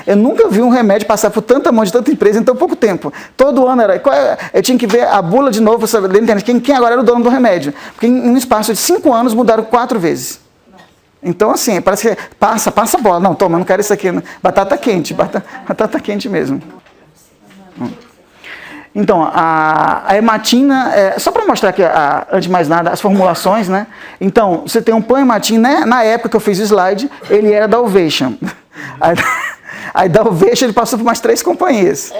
eu nunca vi um remédio passar por tanta mão de tanta empresa em tão pouco tempo. Todo ano eu tinha que ver a bula de novo, sabe, quem agora era o dono do remédio. Porque em um espaço de 5 anos mudaram 4 vezes. Então, assim, parece que passa a bola. Não, toma, eu não quero isso aqui. Batata quente quente mesmo. Então, a hematina, só para mostrar aqui, antes de mais nada, as formulações, né? Então, você tem um Pan-Hematin, né? Na época que eu fiz o slide, ele era da Ovation. Aí da Ovation ele passou por mais 3 companhias.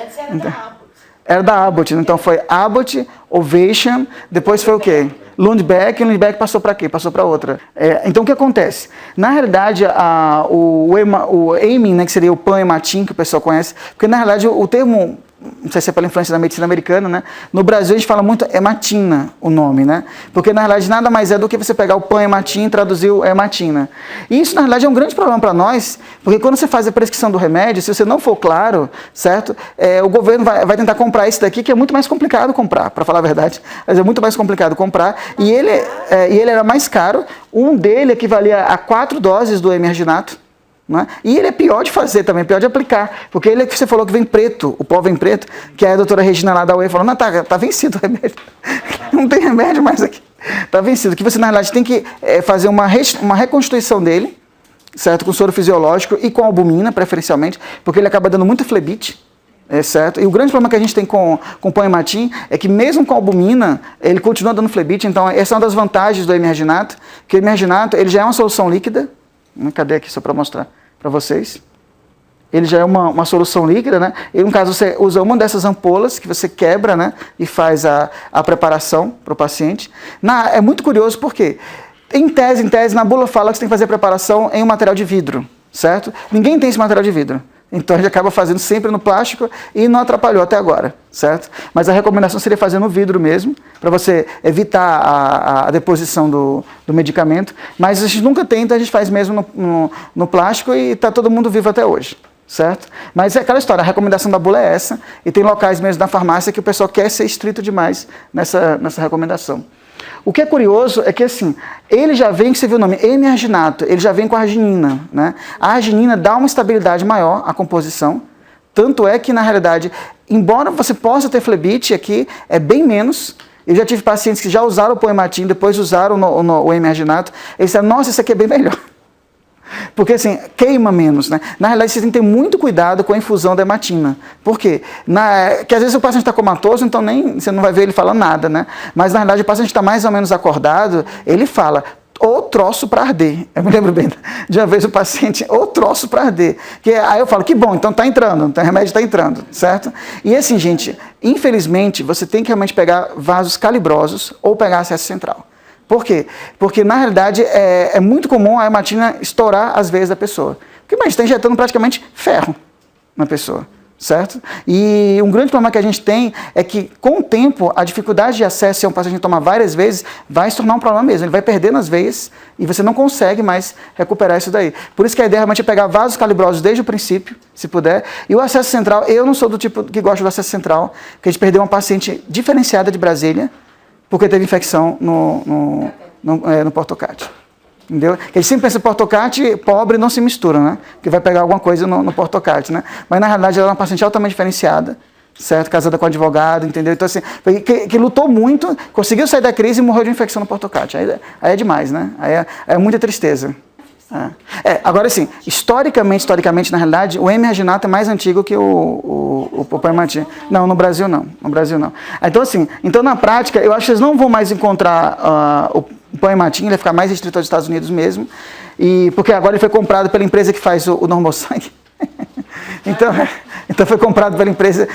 Era da Abbott, então foi Abbott, Ovation, depois foi o quê? Lundbeck, e o Lundbeck passou para quê? Passou para outra. Então o que acontece? Na realidade, o Amin, né, que seria o Pan-Hematin, que o pessoal conhece, porque na realidade o termo, não sei se é pela influência da medicina americana, né? No Brasil a gente fala muito hematina, o nome, né? Porque na realidade nada mais é do que você pegar o Pan-Hematin e traduzir o hematina. E isso na realidade é um grande problema para nós, porque quando você faz a prescrição do remédio, se você não for claro, certo? O governo vai tentar comprar esse daqui, que é muito mais complicado comprar, para falar a verdade. Mas é muito mais complicado comprar. E ele era mais caro. Um dele equivalia a 4 doses do emerginato. Né? E ele é pior de fazer também, pior de aplicar, porque ele é que você falou que vem preto, o pó vem preto, que a doutora Regina lá da UE falou, não, tá vencido o remédio, não tem remédio mais aqui, tá vencido, que você na realidade tem que fazer uma reconstituição dele, certo, com soro fisiológico e com albumina, preferencialmente, porque ele acaba dando muita flebite, certo? E o grande problema que a gente tem com o Pan-Hematin é que mesmo com a albumina, ele continua dando flebite, então essa é uma das vantagens do emerginato, que o emerginato ele já é uma solução líquida. Cadê aqui só para mostrar para vocês? Ele já é uma solução líquida, né? E no caso você usa uma dessas ampolas que você quebra, né? E faz a preparação para o paciente. É muito curioso porque, em tese, na bula fala que você tem que fazer a preparação em um material de vidro, certo? Ninguém tem esse material de vidro. Então a gente acaba fazendo sempre no plástico e não atrapalhou até agora, certo? Mas a recomendação seria fazer no vidro mesmo, para você evitar a deposição do medicamento. Mas a gente nunca tem, então a gente faz mesmo no plástico e está todo mundo vivo até hoje, certo? Mas é aquela história, a recomendação da bula é essa, e tem locais mesmo na farmácia que o pessoal quer ser estrito demais nessa recomendação. O que é curioso é que, assim, ele já vem, que você viu o nome, emerginato, ele já vem com a arginina, né? A arginina dá uma estabilidade maior à composição, tanto é que, na realidade, embora você possa ter flebite aqui, é bem menos. Eu já tive pacientes que já usaram o Pan-Hematin, depois usaram o emerginato, eles disseram, nossa, isso aqui é bem melhor. Porque assim, queima menos, né? Na realidade, você tem que ter muito cuidado com a infusão da hematina. Por quê? Porque às vezes o paciente está comatoso, então você não vai ver ele falando nada, né? Mas na realidade o paciente está mais ou menos acordado, ele fala, ou troço para arder. Eu me lembro bem de uma vez o paciente, ou troço para arder. Aí eu falo, que bom, então está entrando, então o remédio está entrando, certo? E assim, gente, infelizmente, você tem que realmente pegar vasos calibrosos ou pegar acesso central. Por quê? Porque, na realidade, é muito comum a hematina estourar as veias da pessoa. Porque, mas está injetando praticamente ferro na pessoa, certo? E um grande problema que a gente tem é que, com o tempo, a dificuldade de acesso, se é um paciente tomar várias vezes, vai se tornar um problema mesmo. Ele vai perdendo as veias e você não consegue mais recuperar isso daí. Por isso que a ideia realmente é pegar vasos calibrosos desde o princípio, se puder. E o acesso central, eu não sou do tipo que gosta do acesso central, porque a gente perdeu uma paciente diferenciada de Brasília, porque teve infecção no Portocate. Entendeu? A gente sempre pensa que Portocate pobre não se mistura, né? Que vai pegar alguma coisa no Portocate, né? Mas na realidade ela é uma paciente altamente diferenciada, certo? Casada com advogado, entendeu? Então assim, que lutou muito, conseguiu sair da crise e morreu de infecção no Portocate. Aí é demais, né? Aí é muita tristeza. Agora assim, historicamente, na realidade, o emerginato é mais antigo que o Pan-Hematin. Não, no Brasil não. Então assim, na prática, eu acho que vocês não vão mais encontrar o Pan-Hematin, ele vai ficar mais restrito aos Estados Unidos mesmo, porque agora ele foi comprado pela empresa que faz o Normosangue. Então foi comprado pela empresa.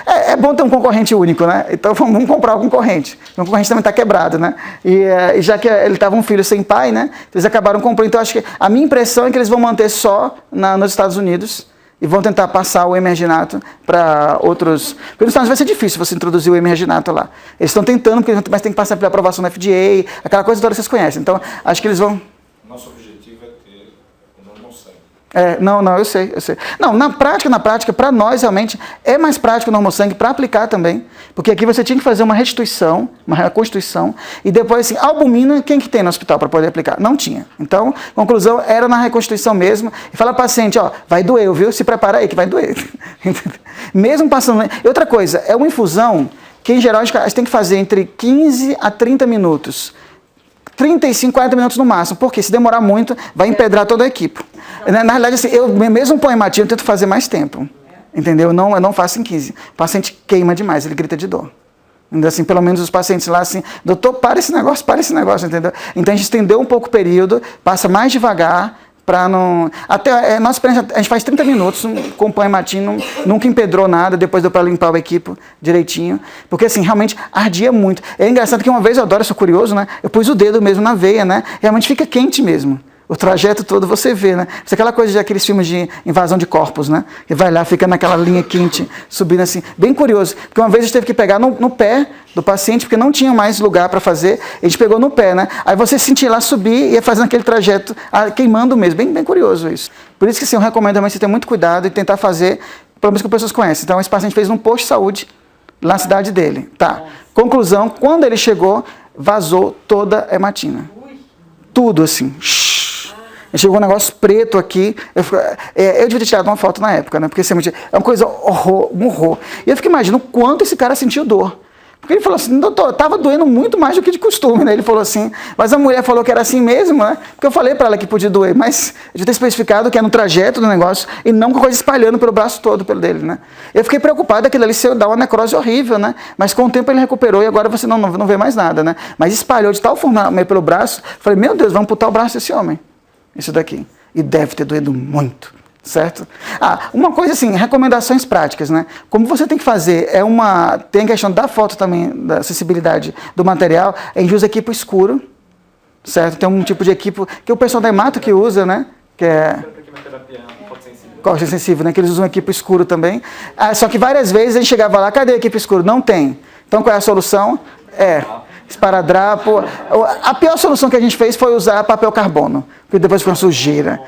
É bom ter um concorrente único, né? Então vamos comprar o concorrente. O concorrente também está quebrado, né? E já que ele estava um filho sem pai, né? Eles acabaram comprando. Então acho que a minha impressão é que eles vão manter só nos Estados Unidos e vão tentar passar o emerginato para outros. Porque nos Estados Unidos vai ser difícil você introduzir o emerginato lá. Eles estão tentando, mas tem que passar pela aprovação da FDA, aquela coisa toda que vocês conhecem. Então acho que eles vão. Nosso objetivo é ter o Normosangue. Não, eu sei. Não, na prática, para nós realmente é mais prático o normosangue para aplicar também, porque aqui você tinha que fazer uma restituição, uma reconstituição, e depois assim, albumina, quem que tem no hospital para poder aplicar? Não tinha. Então, conclusão, era na reconstituição mesmo, e fala ao paciente, ó, vai doer, viu? Se prepara aí que vai doer. Mesmo passando... E outra coisa, é uma infusão que em geral a gente tem que fazer entre 15 a 30 minutos. 35, 40 minutos no máximo, porque se demorar muito, vai empedrar toda a equipe. Na realidade, assim, eu mesmo põe matinho, eu tento fazer mais tempo, entendeu? Eu não faço em 15. O paciente queima demais, ele grita de dor. Então, assim, pelo menos os pacientes lá, assim, doutor, para esse negócio, entendeu? Então a gente estendeu um pouco o período, passa mais devagar, para não... Até, nossa experiência, a gente faz 30 minutos com põe matinho, nunca empedrou nada, depois deu para limpar o equipo direitinho, porque assim, realmente ardia muito. É engraçado que uma vez, eu adoro, eu sou curioso, né? Eu pus o dedo mesmo na veia, né? Realmente fica quente mesmo. O trajeto todo você vê, né? Isso é aquela coisa de aqueles filmes de invasão de corpos, né? Que vai lá, fica naquela linha quente, subindo assim. Bem curioso, porque uma vez a gente teve que pegar no pé do paciente, porque não tinha mais lugar para fazer, a gente pegou no pé, né? Aí você sentia lá subir e ia fazendo aquele trajeto, queimando mesmo. Bem curioso isso. Por isso que assim, eu recomendo também você ter muito cuidado e tentar fazer, pelo menos que as pessoas conhecem. Então, esse paciente fez num posto de saúde, lá na cidade dele. Tá. Conclusão, quando ele chegou, vazou toda a hematina. Tudo assim. Chegou um negócio preto aqui. Eu devia ter tirado uma foto na época, né? Porque é uma coisa um horror. E eu fico imaginando o quanto esse cara sentiu dor. Porque ele falou assim, doutor, estava doendo muito mais do que de costume, né? Ele falou assim, mas a mulher falou que era assim mesmo, né? Porque eu falei para ela que podia doer, mas eu devia ter especificado que é no trajeto do negócio e não com a coisa espalhando pelo braço todo, pelo dele, né? Eu fiquei preocupado daquilo ali se dar uma necrose horrível, né? Mas com o tempo ele recuperou e agora você não vê mais nada, né? Mas espalhou de tal forma meio pelo braço, falei, meu Deus, vamos amputar o braço desse homem. Isso daqui. E deve ter doído muito, certo? Uma coisa assim, recomendações práticas, né? Como você tem que fazer, tem a questão da foto também, da acessibilidade do material, a gente usa equipo escuro, certo? Tem um tipo de equipo que o pessoal da Hemato que usa, né? Que é... Corte sensível, né? Que eles usam equipo escuro também. Só que várias vezes a gente chegava lá, cadê a equipe escuro? Não tem. Então qual é a solução? Esparadrapo. A pior solução que a gente fez foi usar papel carbono, porque depois ficou uma sujeira.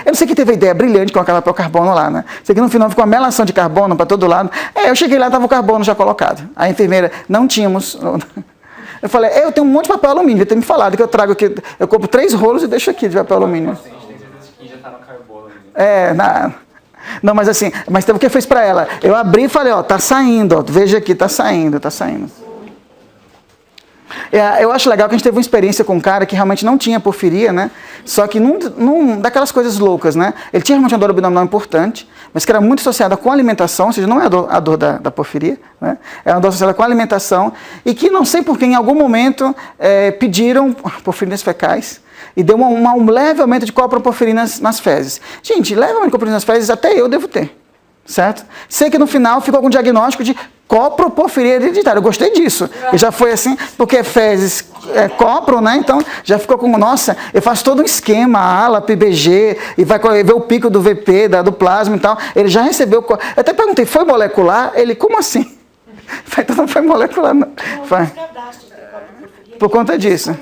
Eu não sei quem teve a ideia brilhante de colocar papel carbono lá, né? Sei que no final ficou uma melação de carbono para todo lado. Eu cheguei lá, estava o carbono já colocado. A enfermeira, não tínhamos. Eu falei, eu tenho um monte de papel alumínio, devia ter me falado que eu trago aqui, eu compro 3 rolos e deixo aqui de papel alumínio. Não, mas assim, mas teve o que eu fiz para ela? Eu abri e falei, ó, tá saindo, ó, veja aqui, tá saindo. Eu acho legal que a gente teve uma experiência com um cara que realmente não tinha porfiria, né? Só que daquelas coisas loucas, né? Ele tinha realmente uma dor abdominal importante, mas que era muito associada com a alimentação, ou seja, não é a dor da porfiria, né? É uma dor associada com a alimentação, e que não sei porquê, em algum momento, pediram porfirinas fecais, e deu um leve aumento de coproporfirinas nas fezes. Gente, leve aumento de coproporfirinas nas fezes até eu devo ter, certo? Sei que no final ficou com um diagnóstico de coproporfiria hereditária. Eu gostei disso. E já foi assim, porque fezes copro, né? Então já ficou como, nossa, eu faço todo um esquema, ALA, PBG, e vai ver o pico do VP, do plasma e tal. Ele já recebeu. Eu até perguntei, foi molecular? Ele, como assim? Então não foi molecular, não. Foi. Por conta disso.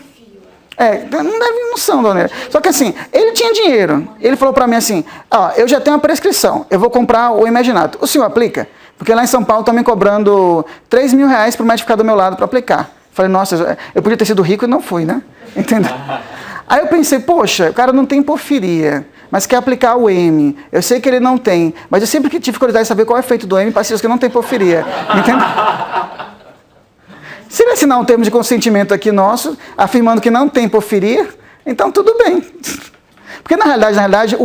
Não são, dona. Só que assim, ele tinha dinheiro. Ele falou pra mim assim, ó, eu já tenho uma prescrição, eu vou comprar o Imaginato. O senhor aplica? Porque lá em São Paulo estão me cobrando R$3.000 para o médico ficar do meu lado para aplicar. Falei, nossa, eu podia ter sido rico e não fui, né? Entendeu? Aí eu pensei, poxa, o cara não tem porfiria, mas quer aplicar o M. Eu sei que ele não tem, mas eu sempre tive curiosidade de saber qual é o efeito do M para pacientes que não tem porfiria. Entendeu? Se ele assinar um termo de consentimento aqui nosso, afirmando que não tem porfiria, então tudo bem. Porque na realidade,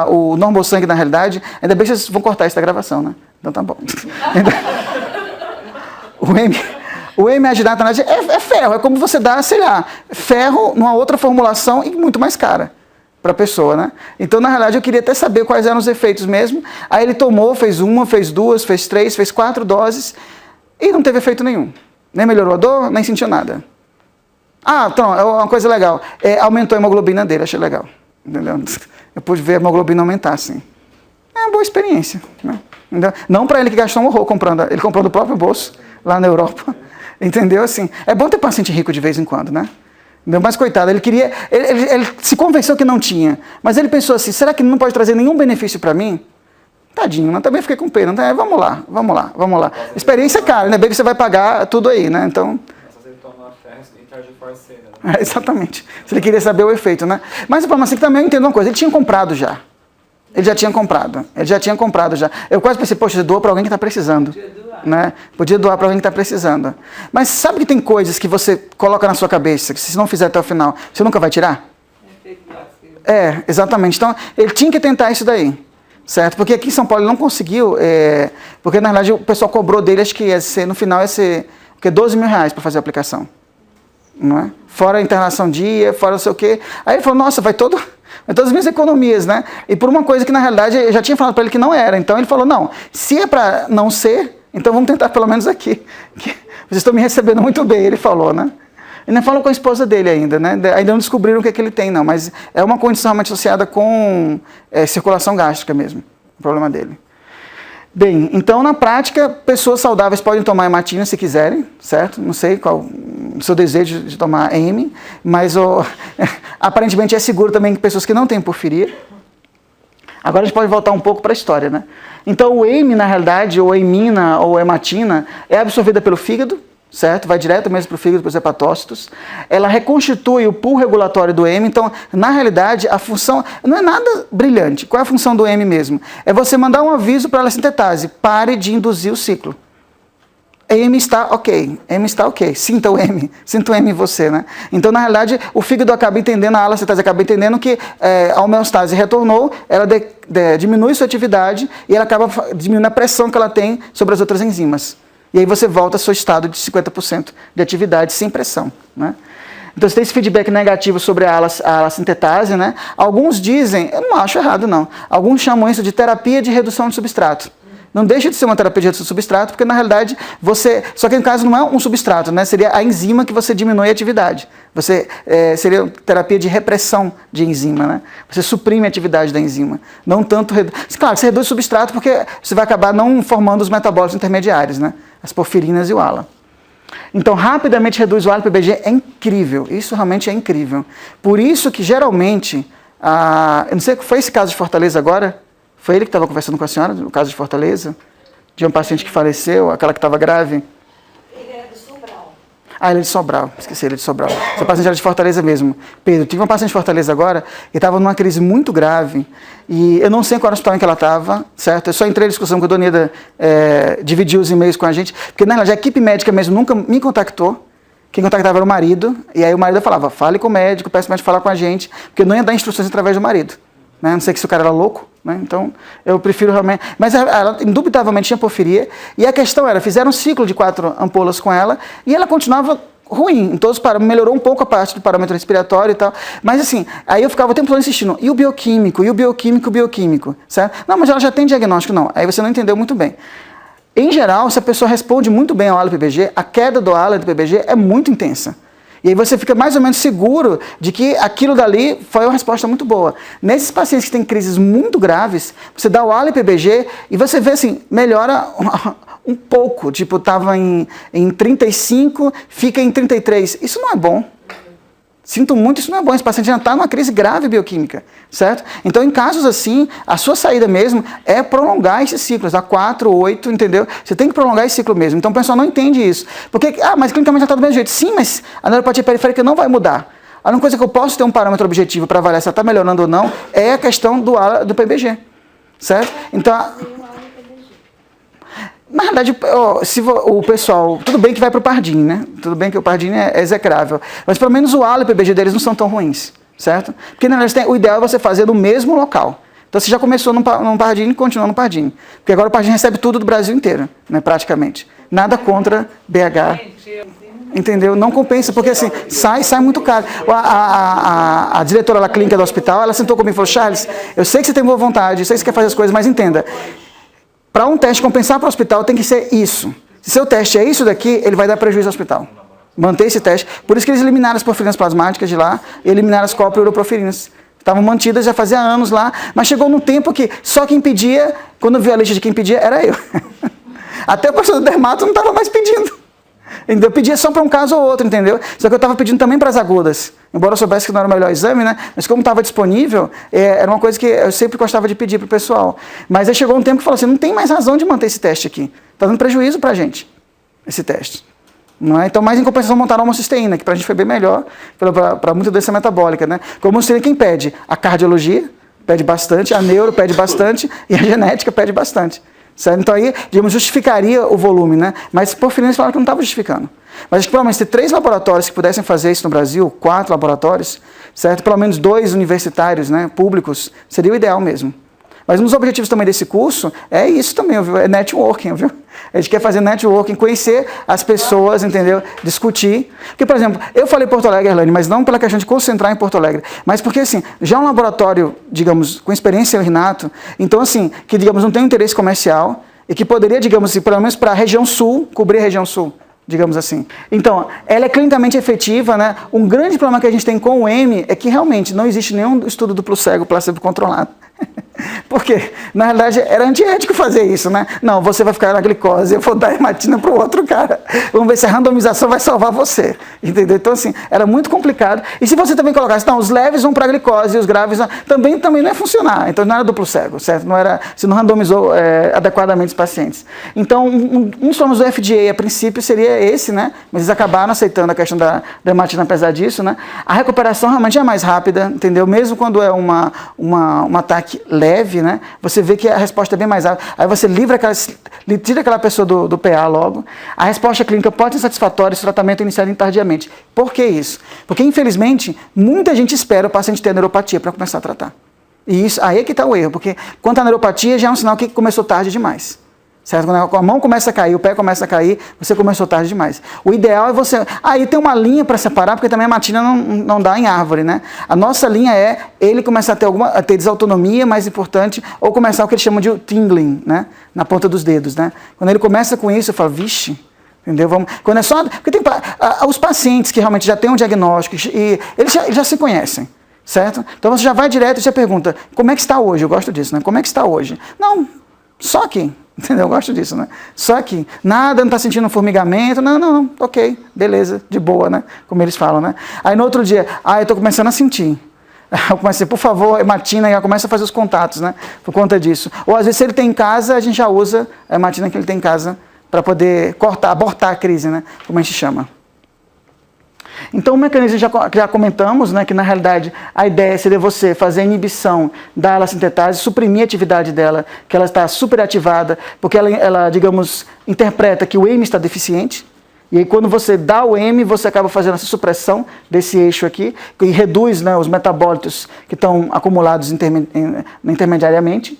o normosangue, na realidade, ainda bem que vocês vão cortar essa gravação, né? Então tá bom. O Imaginato, na verdade, é ferro. É como você dá, sei lá, ferro numa outra formulação e muito mais cara para a pessoa, né? Então, na realidade, eu queria até saber quais eram os efeitos mesmo. Aí ele tomou, fez 1, fez 2, fez 3, fez 4 doses e não teve efeito nenhum. Nem melhorou a dor, nem sentiu nada. Então, é uma coisa legal. Aumentou a hemoglobina dele, achei legal. Entendeu? Eu pude ver a hemoglobina aumentar, assim. É uma boa experiência, né? Não para ele que gastou um horror comprando. Ele comprou do próprio bolso, lá na Europa. Entendeu? Assim, é bom ter paciente rico de vez em quando, né? Mas coitado, ele se convenceu que não tinha, mas ele pensou assim, será que não pode trazer nenhum benefício para mim? Tadinho, né? Também fiquei com pena. Vamos lá. Experiência é cara, né? Bem que você vai pagar tudo aí, né? Então... exatamente. Se ele queria saber o efeito, né? Mas o problema assim que também eu entendo uma coisa, ele tinha comprado já. Ele já tinha comprado já. Eu quase pensei, poxa, você doa para alguém que está precisando. Né? Podia doar para alguém que está precisando. Mas sabe que tem coisas que você coloca na sua cabeça, que se você não fizer até o final, você nunca vai tirar? Exatamente. Então, ele tinha que tentar isso daí. Certo? Porque aqui em São Paulo ele não conseguiu, porque na verdade o pessoal cobrou dele, acho que no final ia ser R$12 mil para fazer a aplicação. Não é? Fora a internação dia, fora não sei o quê. Aí ele falou, nossa, vai todas as minhas economias, né? E por uma coisa que na realidade eu já tinha falado para ele que não era. Então ele falou, não, se é para não ser, então vamos tentar pelo menos aqui. Vocês estão me recebendo muito bem, ele falou, né? Ele não falou com a esposa dele ainda, né? Ainda não descobriram o que ele tem, não. Mas é uma condição realmente associada com circulação gástrica mesmo, o problema dele. Bem, então na prática, pessoas saudáveis podem tomar hematina se quiserem, certo? Não sei qual o seu desejo de tomar heme, mas aparentemente é seguro também que pessoas que não têm porfiria. Agora a gente pode voltar um pouco para a história, né? Então o heme, na realidade, ou hemina ou hematina, é absorvida pelo fígado, certo? Vai direto mesmo para o fígado, para os hepatócitos. Ela reconstitui o pool regulatório do heme. Então, na realidade, a função não é nada brilhante. Qual é a função do heme mesmo? É você mandar um aviso para a sintetase. Pare de induzir o ciclo. heme está ok. Sinta o heme em você, né? Então, na realidade, o fígado acaba entendendo, a alacetase acaba entendendo que a homeostase retornou, ela diminui sua atividade e ela acaba diminuindo a pressão que ela tem sobre as outras enzimas. E aí você volta ao seu estado de 50% de atividade sem pressão, né? Então, você tem esse feedback negativo sobre a alasintetase, né? Alguns dizem, eu não acho errado não, alguns chamam isso de terapia de redução de substrato. Não deixa de ser uma terapia de redução de substrato, porque na realidade só que no caso não é um substrato, né? Seria a enzima que você diminui a atividade. Seria terapia de repressão de enzima, né? Você suprime a atividade da enzima. Não tanto... Claro, você reduz o substrato porque você vai acabar não formando os metabólitos intermediários, né? As porfirinas e o ALA. Então, rapidamente reduz o ALA-PBG, é incrível. Isso realmente é incrível. Por isso que, geralmente, eu não sei, foi esse caso de Fortaleza agora? Foi ele que estava conversando com a senhora, no caso de Fortaleza? De um paciente que faleceu, aquela que estava grave? Ele é de Sobral. Ele é de Sobral. Esqueci, ele é de Sobral. Essa paciente era de Fortaleza mesmo. Pedro, tive uma paciente de Fortaleza agora, que estava numa crise muito grave, e eu não sei qual era o hospital em que ela estava, certo? Eu só entrei em discussão com a Dona Ida, dividiu os e-mails com a gente, porque na realidade a equipe médica mesmo nunca me contactou. Quem contactava era o marido, e aí o marido falava, fale com o médico, peça o médico falar com a gente, porque não ia dar instruções através do marido. Né? Não sei se o cara era louco, né? Então eu prefiro realmente... Mas ela indubitavelmente tinha porfiria, e a questão era, fizeram um ciclo de 4 ampolas com ela, e ela continuava ruim, em todos os parâmetros, melhorou um pouco a parte do parâmetro respiratório e tal, mas assim, aí eu ficava o tempo todo insistindo, e o bioquímico, certo? Não, mas ela já tem diagnóstico, não, aí você não entendeu muito bem. Em geral, se a pessoa responde muito bem ao ALA-PBG, a queda do ALA do PBG é muito intensa. E aí você fica mais ou menos seguro de que aquilo dali foi uma resposta muito boa. Nesses pacientes que têm crises muito graves, você dá o ALA-PBG e você vê assim, melhora um pouco. Tipo, estava em 35, fica em 33. Isso não é bom. Sinto muito, isso não é bom. Esse paciente já está numa crise grave bioquímica, certo? Então, em casos assim, a sua saída mesmo é prolongar esses ciclos, a 4, 8, entendeu? Você tem que prolongar esse ciclo mesmo. Então, o pessoal não entende isso. Porque, mas clinicamente já está do mesmo jeito. Sim, mas a neuropatia periférica não vai mudar. A única coisa que eu posso ter um parâmetro objetivo para avaliar se ela está melhorando ou não é a questão do PBG, certo? Então... Na verdade, se o pessoal, tudo bem que vai para o Pardini, né? Tudo bem que o Pardini é execrável, mas pelo menos o ALA e o PBG deles não são tão ruins, certo? Porque na verdade o ideal é você fazer no mesmo local. Então você já começou num Pardini e continua no Pardini. Porque agora o Pardini recebe tudo do Brasil inteiro, né, praticamente. Nada contra BH. Entendeu? Não compensa, porque assim, sai muito caro. A diretora da clínica do hospital, ela sentou comigo e falou, Charles, eu sei que você tem boa vontade, eu sei que você quer fazer as coisas, mas entenda, para um teste compensar para o hospital tem que ser isso. Se seu teste é isso daqui, ele vai dar prejuízo ao hospital. Manter esse teste. Por isso que eles eliminaram as porfirinas plasmáticas de lá e eliminaram as coprourofirinas. Estavam mantidas já fazia anos lá, mas chegou num tempo que só quem pedia, quando viu a lista de quem pedia, era eu. Até o professor do dermato não estava mais pedindo. Eu pedia só para um caso ou outro, entendeu? Só que eu estava pedindo também para as agudas. Embora eu soubesse que não era o melhor exame, né? Mas como estava disponível, era uma coisa que eu sempre gostava de pedir para o pessoal. Mas aí chegou um tempo que falou assim, não tem mais razão de manter esse teste aqui. Está dando prejuízo para a gente, esse teste. Não é? Então, mais em compensação, montaram a homocisteína, que para a gente foi bem melhor, para muita doença metabólica. Né? Porque a homocisteína quem pede? A cardiologia pede bastante, a neuro pede bastante e a genética pede bastante. Certo? Então aí, digamos, justificaria o volume, né? Mas por fim eles falaram que não estava justificando. Mas acho que pelo menos ter 3 laboratórios que pudessem fazer isso no Brasil, 4 laboratórios, certo? Pelo menos 2 universitários, né, públicos, seria o ideal mesmo. Mas um dos objetivos também desse curso é isso também, viu? É networking, viu? A gente quer fazer networking, conhecer as pessoas, entendeu? Discutir. Porque, por exemplo, eu falei Porto Alegre, Erlane, mas não pela questão de concentrar em Porto Alegre, mas porque, assim, já é um laboratório, digamos, com experiência, o Renato, então, assim, que, digamos, não tem interesse comercial e que poderia, digamos assim, pelo menos para a região sul, cobrir a região sul, digamos assim. Então, ela é clinicamente efetiva, né? Um grande problema que a gente tem com o M é que realmente não existe nenhum estudo duplo cego placebo controlado. Porque, na realidade, era antiético fazer isso, né? Não, você vai ficar na glicose, eu vou dar hematina para o outro cara. Vamos ver se a randomização vai salvar você. Entendeu? Então, assim, era muito complicado. E se você também colocasse, não, os leves vão para a glicose e os graves também não ia funcionar. Então, não era duplo cego, certo? Não era, você não randomizou adequadamente os pacientes. Então, um dos problemas do FDA, a princípio, seria esse, né? Mas eles acabaram aceitando a questão da hematina, apesar disso, né? A recuperação realmente é mais rápida, entendeu? Mesmo quando é um ataque leve, né? Você vê que a resposta é bem mais rápida. Aí você tira aquela pessoa do PA logo. A resposta clínica pode ser satisfatória se o tratamento é iniciado tardiamente. Por que isso? Porque, infelizmente, muita gente espera o paciente ter neuropatia para começar a tratar. E isso, aí é que está o erro, porque quando a neuropatia já é um sinal que começou tarde demais. Certo? Quando a mão começa a cair, o pé começa a cair, você começou tarde demais. O ideal é você... Aí tem uma linha para separar, porque também a hematina não dá em árvore, né? A nossa linha é ele começar a ter desautonomia, mais importante, ou começar o que eles chamam de tingling, né? Na ponta dos dedos, né? Quando ele começa com isso, eu falo, vixe, entendeu? Quando é só... Porque tem os pacientes que realmente já têm um diagnóstico, e eles já se conhecem. Certo? Então você já vai direto e já pergunta, como é que está hoje? Eu gosto disso, né? Como é que está hoje? Não, só aqui. Entendeu? Eu gosto disso, né? Só que nada, não está sentindo um formigamento, não, ok, beleza, de boa, né? Como eles falam, né? Aí no outro dia, eu estou começando a sentir. Eu comecei, por favor, hematina, e já começa a fazer os contatos, né? Por conta disso. Ou às vezes, se ele tem em casa, a gente já usa a hematina que ele tem em casa para poder abortar a crise, né? Como a gente chama. Então, o mecanismo já comentamos, né, que na realidade a ideia seria você fazer a inibição da ela-sintetase, suprimir a atividade dela, que ela está superativada, porque ela, digamos, interpreta que o M está deficiente, e aí quando você dá o M, você acaba fazendo essa supressão desse eixo aqui, e reduz, né, os metabólitos que estão acumulados intermediariamente.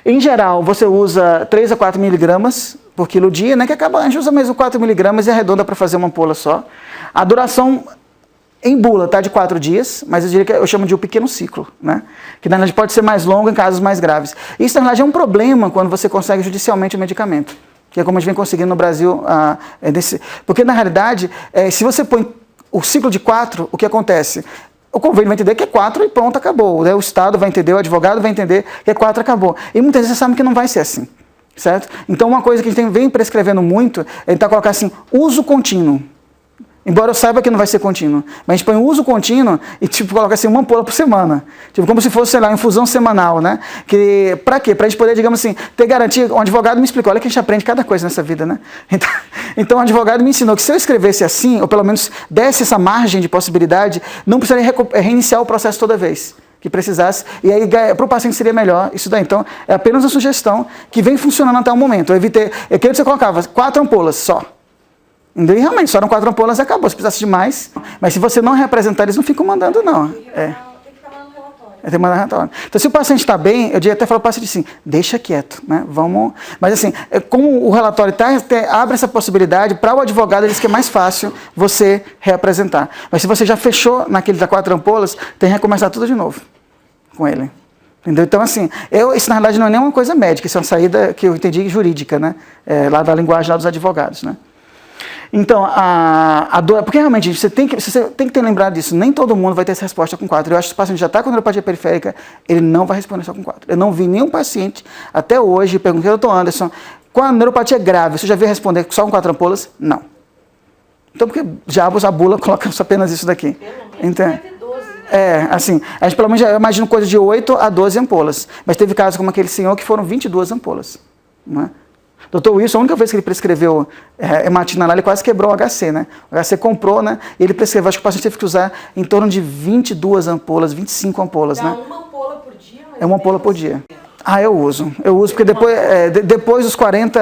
Em geral, você usa 3 a 4 miligramas por quilo dia, né, que acaba, a gente usa mesmo 4 miligramas e arredonda para fazer uma ampola só. A duração em bula está de 4 dias, mas eu diria que eu chamo de um pequeno ciclo, né? Que na verdade pode ser mais longo em casos mais graves. Isso na verdade é um problema quando você consegue judicialmente o medicamento, que é como a gente vem conseguindo no Brasil. Porque na realidade, se você põe o ciclo de 4, o que acontece? O convênio vai entender que é 4 e pronto, acabou. O Estado vai entender, o advogado vai entender que é 4 acabou. E muitas vezes você sabe que não vai ser assim, certo? Então uma coisa que a gente vem prescrevendo muito é tentar colocar assim, uso contínuo. Embora eu saiba que não vai ser contínuo. Mas a gente põe um uso contínuo e tipo, coloca assim uma ampola por semana. Tipo, como se fosse, sei lá, uma infusão semanal, né? Pra quê? Pra gente poder, digamos assim, ter garantia. Um advogado me explicou, olha que a gente aprende cada coisa nessa vida, né? Então um advogado me ensinou que se eu escrevesse assim, ou pelo menos desse essa margem de possibilidade, não precisaria reiniciar o processo toda vez que precisasse, e aí para o paciente seria melhor isso daí. Então, é apenas uma sugestão que vem funcionando até o momento. Eu queria que você colocava 4 ampolas só. E realmente, só eram 4 ampolas e acabou. Se precisasse de mais, mas se você não representar, eles não ficam mandando, não. Tem que ficar mandando relatório. Tem que mandar relatório. Então, se o paciente está bem, eu diria até falar para o paciente assim, deixa quieto, né? Vamos... Mas assim, como o relatório abre essa possibilidade, para o advogado, diz que é mais fácil você reapresentar. Mas se você já fechou naquele das 4 ampolas, tem que recomeçar tudo de novo com ele. Entendeu? Então, assim, isso na realidade não é nenhuma coisa médica, isso é uma saída que eu entendi jurídica, né? Lá da linguagem lá dos advogados, né? Então, porque realmente você tem que ter lembrado disso, nem todo mundo vai ter essa resposta com 4. Eu acho que se o paciente já está com neuropatia periférica, ele não vai responder só com 4. Eu não vi nenhum paciente até hoje, perguntei ao Dr. Anderson, com a neuropatia grave, você já veio responder só com 4 ampolas? Não. Então, porque diabos, a bula coloca apenas isso daqui. Então, Teve 12. assim, a gente pelo menos, eu imagino coisa de 8 a 12 ampolas. Mas teve casos como aquele senhor que foram 22 ampolas. Não é? Dr. Wilson, a única vez que ele prescreveu hematina lá, ele quase quebrou o HC, né? O HC comprou, né? E ele prescreveu, acho que o paciente teve que usar em torno de 22 ampolas, 25 ampolas, Dá né? uma ampola por dia? É uma ampola por dia. Eu uso, porque depois dos 40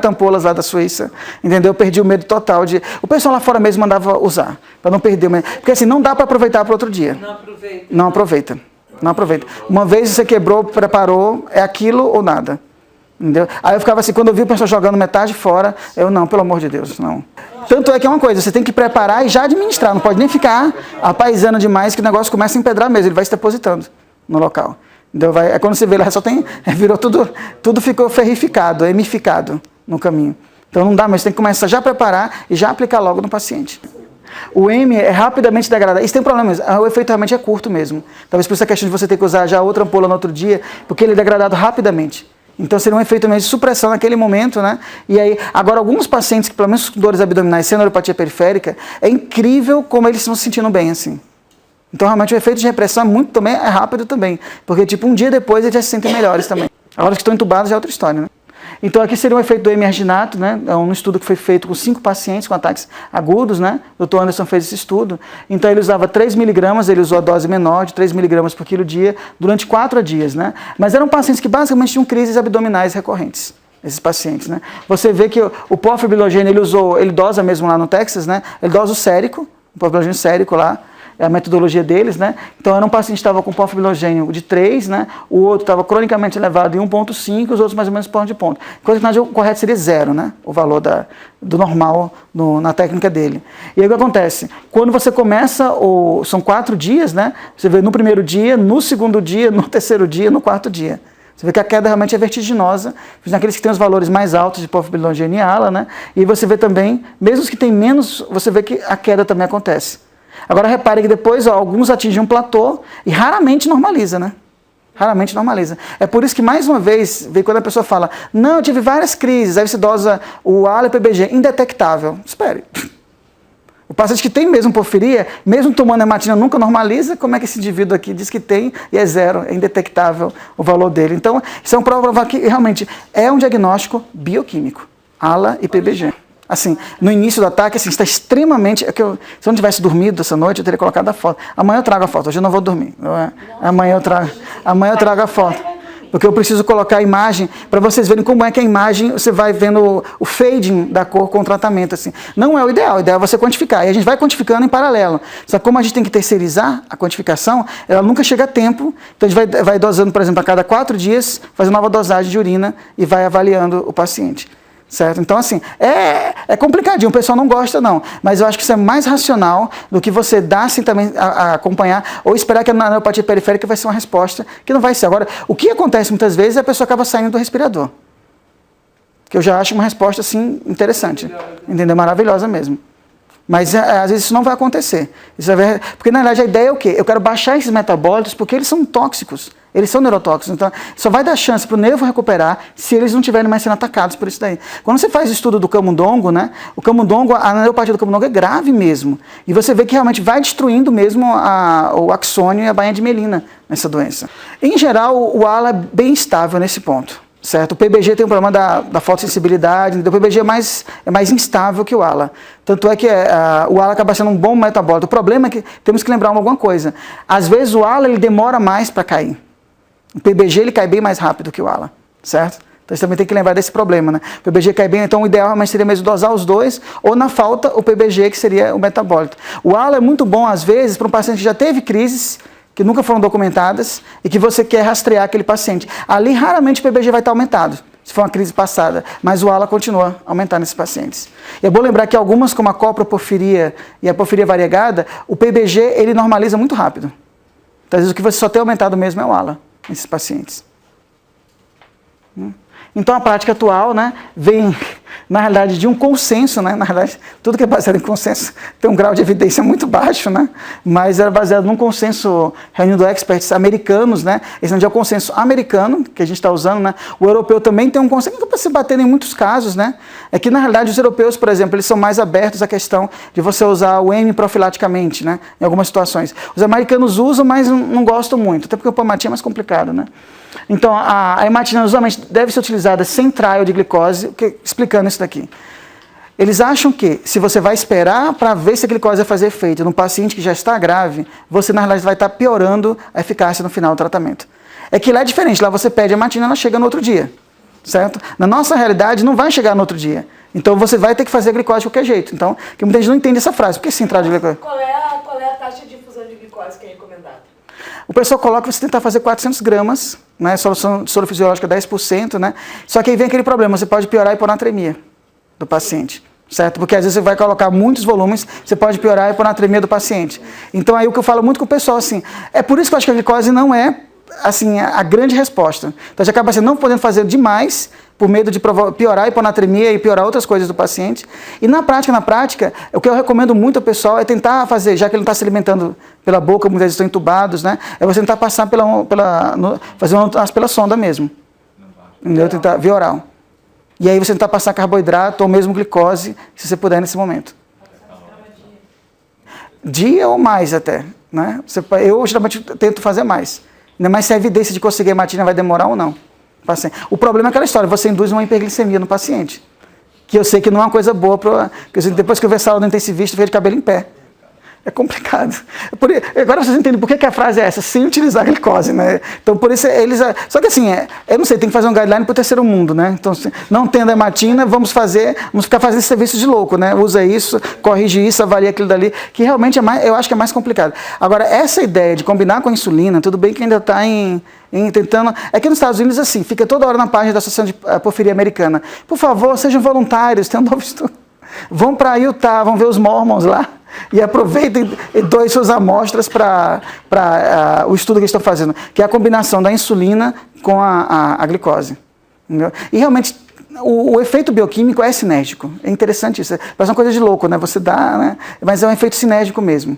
ampolas lá da Suíça, entendeu? Eu perdi o medo total de... O pessoal lá fora mesmo mandava usar, para não perder o medo. Porque assim, não dá para aproveitar para outro dia. Não aproveita. Uma vez você quebrou, preparou, é aquilo ou nada. Entendeu? Aí eu ficava assim, quando eu vi o pessoal jogando metade fora, não, pelo amor de Deus, não. Tanto é que é uma coisa, você tem que preparar e já administrar, não pode nem ficar apaisando demais que o negócio começa a empedrar mesmo, ele vai se depositando no local. Então quando você vê lá, só tem, virou tudo ficou ferrificado, emificado no caminho. Então não dá, mas você tem que começar já a preparar e já aplicar logo no paciente. O M é rapidamente degradado. Isso tem problema mesmo. O efeito realmente é curto mesmo. Talvez por essa questão de você ter que usar já outra ampola no outro dia, porque ele é degradado rapidamente. Então seria um efeito mesmo de supressão naquele momento, né? E aí, agora alguns pacientes que pelo menos com dores abdominais sem neuropatia periférica, é incrível como eles estão se sentindo bem assim. Então realmente o efeito de repressão é rápido também, porque tipo um dia depois eles já se sentem melhores também. Agora que estão entubados já é outra história, né? Então aqui seria um efeito do M-arginato, né? É um estudo que foi feito com 5 pacientes com ataques agudos, né? O Dr. Anderson fez esse estudo. Então ele usava 3 miligramas, ele usou a dose menor de 3 miligramas por quilo dia durante 4 dias, né? Mas eram pacientes que basicamente tinham crises abdominais recorrentes, esses pacientes, né? Você vê que o porfibrilogênio ele dosa mesmo lá no Texas, né? Ele dosa o sérico, o porfibrilogênio sérico lá, é a metodologia deles, né? Então, era um paciente que estava com porfibrilogênio de 3, né? O outro estava cronicamente elevado em 1,5, os outros mais ou menos ponto de ponto. Coisa que o correto seria 0, né? O valor do normal na técnica dele. E aí o que acontece? Quando você começa, são 4 dias, né? Você vê no primeiro dia, no segundo dia, no terceiro dia, no quarto dia. Você vê que a queda realmente é vertiginosa, naqueles que têm os valores mais altos de porfibrilogênio e ALA, né? E você vê também, mesmo os que têm menos, você vê que a queda também acontece. Agora repare que depois alguns atingem um platô e raramente normaliza, né? Raramente normaliza. É por isso que, mais uma vez, quando a pessoa fala, não, eu tive várias crises, aí você dosa o ALA e o PBG, indetectável. Espere. O paciente que tem mesmo porfiria, mesmo tomando hematina, nunca normaliza, como é que esse indivíduo aqui diz que tem e é 0, é indetectável o valor dele. Então, isso é um prova que realmente é um diagnóstico bioquímico, ALA e PBG. Assim, no início do ataque, assim, está extremamente... se eu não tivesse dormido essa noite, eu teria colocado a foto. Amanhã eu trago a foto, hoje eu não vou dormir. Amanhã eu trago a foto. Porque eu preciso colocar a imagem para vocês verem como é que a imagem, você vai vendo o fading da cor com o tratamento. Assim. Não é o ideal é você quantificar. E a gente vai quantificando em paralelo. Só que como a gente tem que terceirizar a quantificação, ela nunca chega a tempo. Então a gente vai dosando, por exemplo, a cada 4 dias, fazendo nova dosagem de urina e vai avaliando o paciente. Certo? Então, assim, é complicadinho, o pessoal não gosta, não. Mas eu acho que isso é mais racional do que você dar, assim, também, a acompanhar, ou esperar que na neuropatia periférica vai ser uma resposta, que não vai ser. Agora, o que acontece muitas vezes é a pessoa acaba saindo do respirador. Que eu já acho uma resposta, assim, interessante. Entendeu? Maravilhosa mesmo. Mas, às vezes, isso não vai acontecer. Porque, na verdade, a ideia é o quê? Eu quero baixar esses metabólitos porque eles são tóxicos. Eles são neurotóxicos, então só vai dar chance para o nervo recuperar se eles não estiverem mais sendo atacados por isso daí. Quando você faz o estudo do camundongo, né, o camundongo, a neuropatia do camundongo é grave mesmo. E você vê que realmente vai destruindo mesmo o axônio e a bainha de melina nessa doença. Em geral, o ALA é bem estável nesse ponto. Certo? O PBG tem um problema da fotossensibilidade, o PBG é mais instável que o ALA. Tanto é que o ALA acaba sendo um bom metabólito. O problema é que temos que lembrar alguma coisa. Às vezes o ALA ele demora mais para cair. O PBG ele cai bem mais rápido que o ALA, certo? Então você também tem que lembrar desse problema, né? O PBG cai bem, então o ideal realmente seria mesmo dosar os dois, ou na falta o PBG, que seria o metabólito. O ALA é muito bom, às vezes, para um paciente que já teve crises, que nunca foram documentadas, e que você quer rastrear aquele paciente. Ali, raramente o PBG vai estar aumentado, se for uma crise passada, mas o ALA continua a aumentar nesses pacientes. E é bom lembrar que algumas, como a coproporfiria e a porfiria variegada, o PBG ele normaliza muito rápido. Então, às vezes, o que você só tem aumentado mesmo é o ALA nesses pacientes. Então, a prática atual, né, vem na realidade, de um consenso, né? Na realidade, tudo que é baseado em consenso tem um grau de evidência muito baixo, né? Mas era baseado num consenso reunido de experts americanos, né? Esse não é o consenso americano que a gente está usando, né? O europeu também tem um consenso que para se bater em muitos casos, né? É que, na realidade, os europeus, por exemplo, eles são mais abertos à questão de você usar o M profilaticamente, né? Em algumas situações. Os americanos usam, mas não gostam muito, até porque o pomatinho é mais complicado, né? Então, a imatina usualmente deve ser utilizada sem trial de glicose, explicando isso daqui. Eles acham que, se você vai esperar para ver se a glicose vai fazer efeito num paciente que já está grave, você, na realidade, vai estar piorando a eficácia no final do tratamento. É que lá é diferente, lá você pede a imatina e ela chega no outro dia, certo? Na nossa realidade, não vai chegar no outro dia. Então, você vai ter que fazer a glicose de qualquer jeito. Então, que muita gente não entende essa frase. Por que sem trial de glicose? Qual é a taxa de infusão de glicose que é recomendada? O pessoal coloca você tentar fazer 400 gramas, né, solução soro fisiológica 10%, né, só que aí vem aquele problema, você pode piorar a hiponatremia do paciente, certo? Porque às vezes você vai colocar muitos volumes, você pode piorar a hiponatremia do paciente. Então aí o que eu falo muito com o pessoal, assim, é por isso que eu acho que a glicose não é, assim, a grande resposta. Então a gente acaba assim, não podendo fazer demais, por medo de piorar a hiponatremia e piorar outras coisas do paciente. E na prática, o que eu recomendo muito ao pessoal é tentar fazer, já que ele não está se alimentando pela boca, muitas vezes estão entubados, né? É você tentar passar fazer pela sonda mesmo. Entendeu? Tentar, via oral. E aí você tentar passar carboidrato ou mesmo glicose, se você puder nesse momento. Dia ou mais até, né? Eu geralmente tento fazer mais. Ainda mais se a evidência de conseguir a imatina vai demorar ou não. O problema é aquela história, você induz uma hiperglicemia no paciente. Que eu sei que não é uma coisa boa, depois que eu ver essa aula do intensivista, eu vejo de cabelo em pé. É complicado. Agora vocês entendem por que a frase é essa, sem utilizar a glicose, né? Então, por isso, eles... Só que assim, eu não sei, tem que fazer um guideline para o terceiro mundo, né? Então, não tendo a imatina, vamos ficar fazendo esse serviço de louco, né? Usa isso, corrige isso, avalia aquilo dali, que realmente eu acho que é mais complicado. Agora, essa ideia de combinar com a insulina, tudo bem que ainda está tentando... É que nos Estados Unidos, assim, fica toda hora na página da Associação de Porfiria Americana. Por favor, sejam voluntários, tem um novo estudo. Vão para Utah, vão ver os Mormons lá. E aproveitem e doem suas amostras para o estudo que eles estão fazendo, que é a combinação da insulina com a glicose. Entendeu? E realmente o efeito bioquímico é sinérgico. É interessante isso. Parece uma coisa de louco, né? Você dá, né? Mas é um efeito sinérgico mesmo.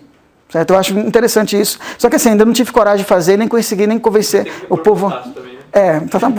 Certo? Eu acho interessante isso. Só que assim, ainda não tive coragem de fazer, nem consegui nem convencer o povo. Também, né? Tá bom.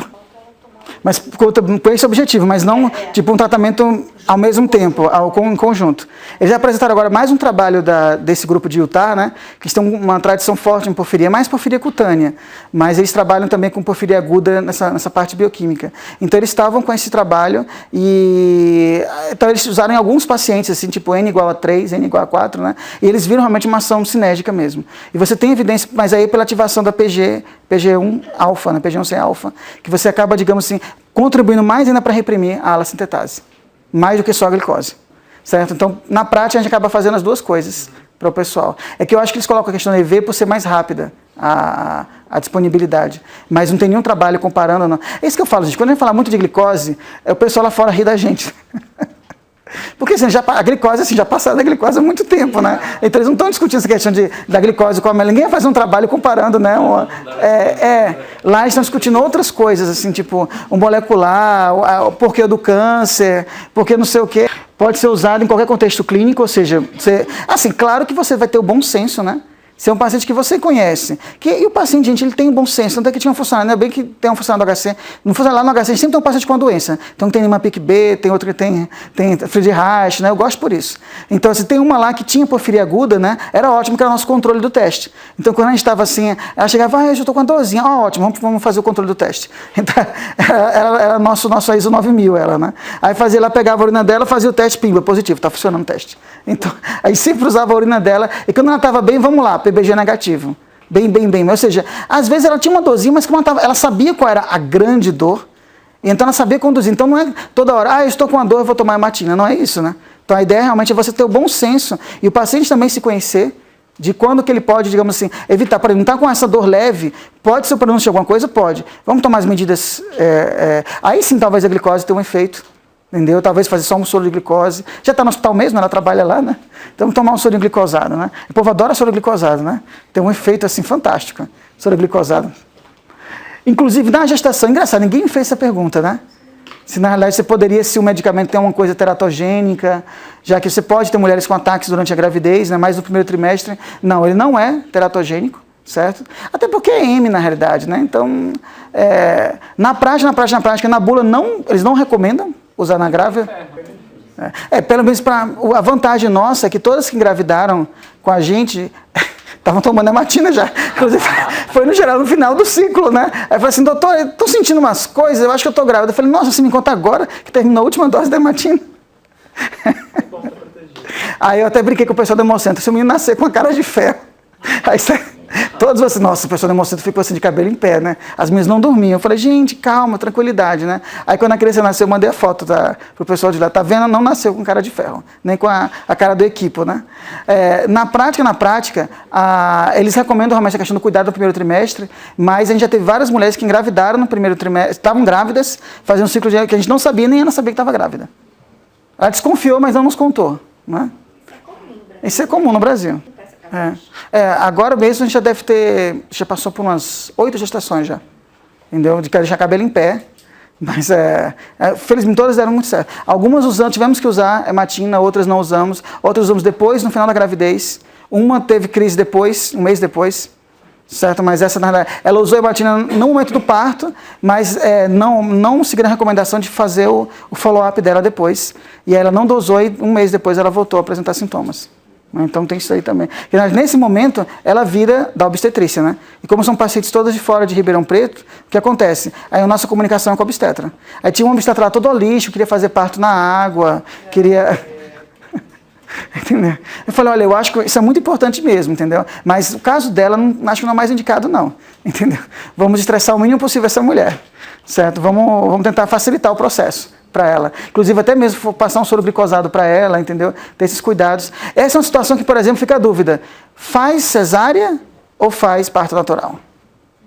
Mas com esse objetivo, mas não tipo um tratamento ao mesmo tempo, em conjunto. Eles apresentaram agora mais um trabalho desse grupo de Utah, né, que eles têm uma tradição forte em porfiria, mais porfiria cutânea, mas eles trabalham também com porfiria aguda nessa parte bioquímica. Então eles estavam com esse trabalho e então eles usaram em alguns pacientes, assim, tipo N igual a 3, N igual a 4, né, e eles viram realmente uma ação cinética mesmo. E você tem evidência, mas aí pela ativação da PG1 alfa, né, PG1C alfa, que você acaba, digamos assim, contribuindo mais ainda para reprimir a ala-sintetase, mais do que só a glicose, certo? Então, na prática, a gente acaba fazendo as duas coisas para o pessoal. É que eu acho que eles colocam a questão da EV por ser mais rápida a disponibilidade, mas não tem nenhum trabalho comparando, não. É isso que eu falo, gente, quando a gente fala muito de glicose, o pessoal lá fora ri da gente. Porque assim, a glicose, assim, já passaram da glicose há muito tempo, né? Então eles não estão discutindo essa questão da glicose com a ninguém vai fazer um trabalho comparando, né? Lá eles estão discutindo outras coisas, assim, tipo, o molecular, o porquê do câncer, porquê não sei o quê. Pode ser usado em qualquer contexto clínico, ou seja, assim, claro que você vai ter o bom senso, né? Se é um paciente que você conhece. E o paciente, gente, ele tem um bom senso. Tanto é que tinha um funcionário, não é bem que tem um funcionário do HC. No funcionário lá no HC, sempre tem um paciente com uma doença. Então tem uma PIC-B, tem outro que tem Friedreich, né? Eu gosto por isso. Então, se tem uma lá que tinha porfiria aguda, né? Era ótimo, que era o nosso controle do teste. Então, quando a gente estava assim, ela chegava, eu estou com uma dorzinha. Ótimo, vamos fazer o controle do teste. Então, era nosso ISO 9000, ela, né? Aí ela pegava a urina dela, fazia o teste, pimba, positivo, está funcionando o teste. Então, aí sempre usava a urina dela, e quando ela estava bem, vamos lá, PBG negativo. Bem. Ou seja, às vezes ela tinha uma dorzinha, mas ela sabia qual era a grande dor, e então ela sabia conduzir. Então não é toda hora, eu estou com uma dor, eu vou tomar imatina. Não é isso, né? Então a ideia realmente é você ter o bom senso, e o paciente também se conhecer, de quando que ele pode, digamos assim, evitar. Por exemplo, não está com essa dor leve, pode ser o pronúncio de alguma coisa? Pode. Vamos tomar as medidas, aí sim talvez a glicose tenha um efeito. Entendeu? Talvez fazer só um soro de glicose. Já está no hospital mesmo, ela trabalha lá, né? Então tomar um soro glicosado, né? O povo adora soro glicosado, né? Tem um efeito assim fantástico, soro glicosado. Inclusive na gestação, engraçado, ninguém me fez essa pergunta, né? Se na realidade você poderia, se o medicamento tem uma coisa teratogênica, já que você pode ter mulheres com ataques durante a gravidez, né, mais no primeiro trimestre. Não, ele não é teratogênico, certo? Até porque é M na realidade, né? Então, na prática, na bula, eles não recomendam usar na grávida. Pelo menos a vantagem nossa é que todas que engravidaram com a gente estavam tomando hematina já. Inclusive, foi no geral no final do ciclo, né? Aí eu falei assim, doutor, eu tô sentindo umas coisas, eu acho que eu tô grávida. Eu falei, nossa, você me conta agora que terminou a última dose da hematina. Aí eu até brinquei com o pessoal do Hemocentro, se o menino nascer com a cara de ferro. Aí todos assim, nossa, o pessoal do Hemocentro ficou assim de cabelo em pé, né? As minhas não dormiam. Eu falei, gente, calma, tranquilidade, né? Aí quando a criança nasceu, eu mandei a foto pro pessoal de lá. Tá vendo? Não nasceu com cara de ferro, nem com a cara do equipo, né? Na prática, eles recomendam realmente a questão do cuidado no primeiro trimestre, mas a gente já teve várias mulheres que engravidaram no primeiro trimestre, estavam grávidas, faziam um ciclo que a gente não sabia, nem ela sabia que estava grávida. Ela desconfiou, mas não nos contou, né? Isso é comum no Brasil. Agora mesmo a gente já passou por umas 8 gestações já, entendeu? De deixar cabelo em pé, mas felizmente todas deram muito certo. Algumas tivemos que usar hematina, outras não usamos, outras usamos depois, no final da gravidez. Uma teve crise depois, um mês depois, certo? Mas essa, na verdade, ela usou hematina no momento do parto, mas não seguiu a recomendação de fazer o follow-up dela depois. E ela não dosou e um mês depois ela voltou a apresentar sintomas. Então tem isso aí também. E nesse momento, ela vira da obstetrícia, né? E como são pacientes todas de fora de Ribeirão Preto, o que acontece? Aí a nossa comunicação é com a obstetra. Aí tinha um obstetra lá todo holístico, queria fazer parto na água, queria... Entendeu? Eu falei, olha, eu acho que isso é muito importante mesmo, entendeu? Mas o caso dela, acho que não é mais indicado, não. Entendeu? Vamos estressar o mínimo possível essa mulher, certo? Vamos tentar facilitar o processo para ela. Inclusive, até mesmo passar um soro glicosado para ela, entendeu? Ter esses cuidados. Essa é uma situação que, por exemplo, fica a dúvida. Faz cesárea ou faz parto natural?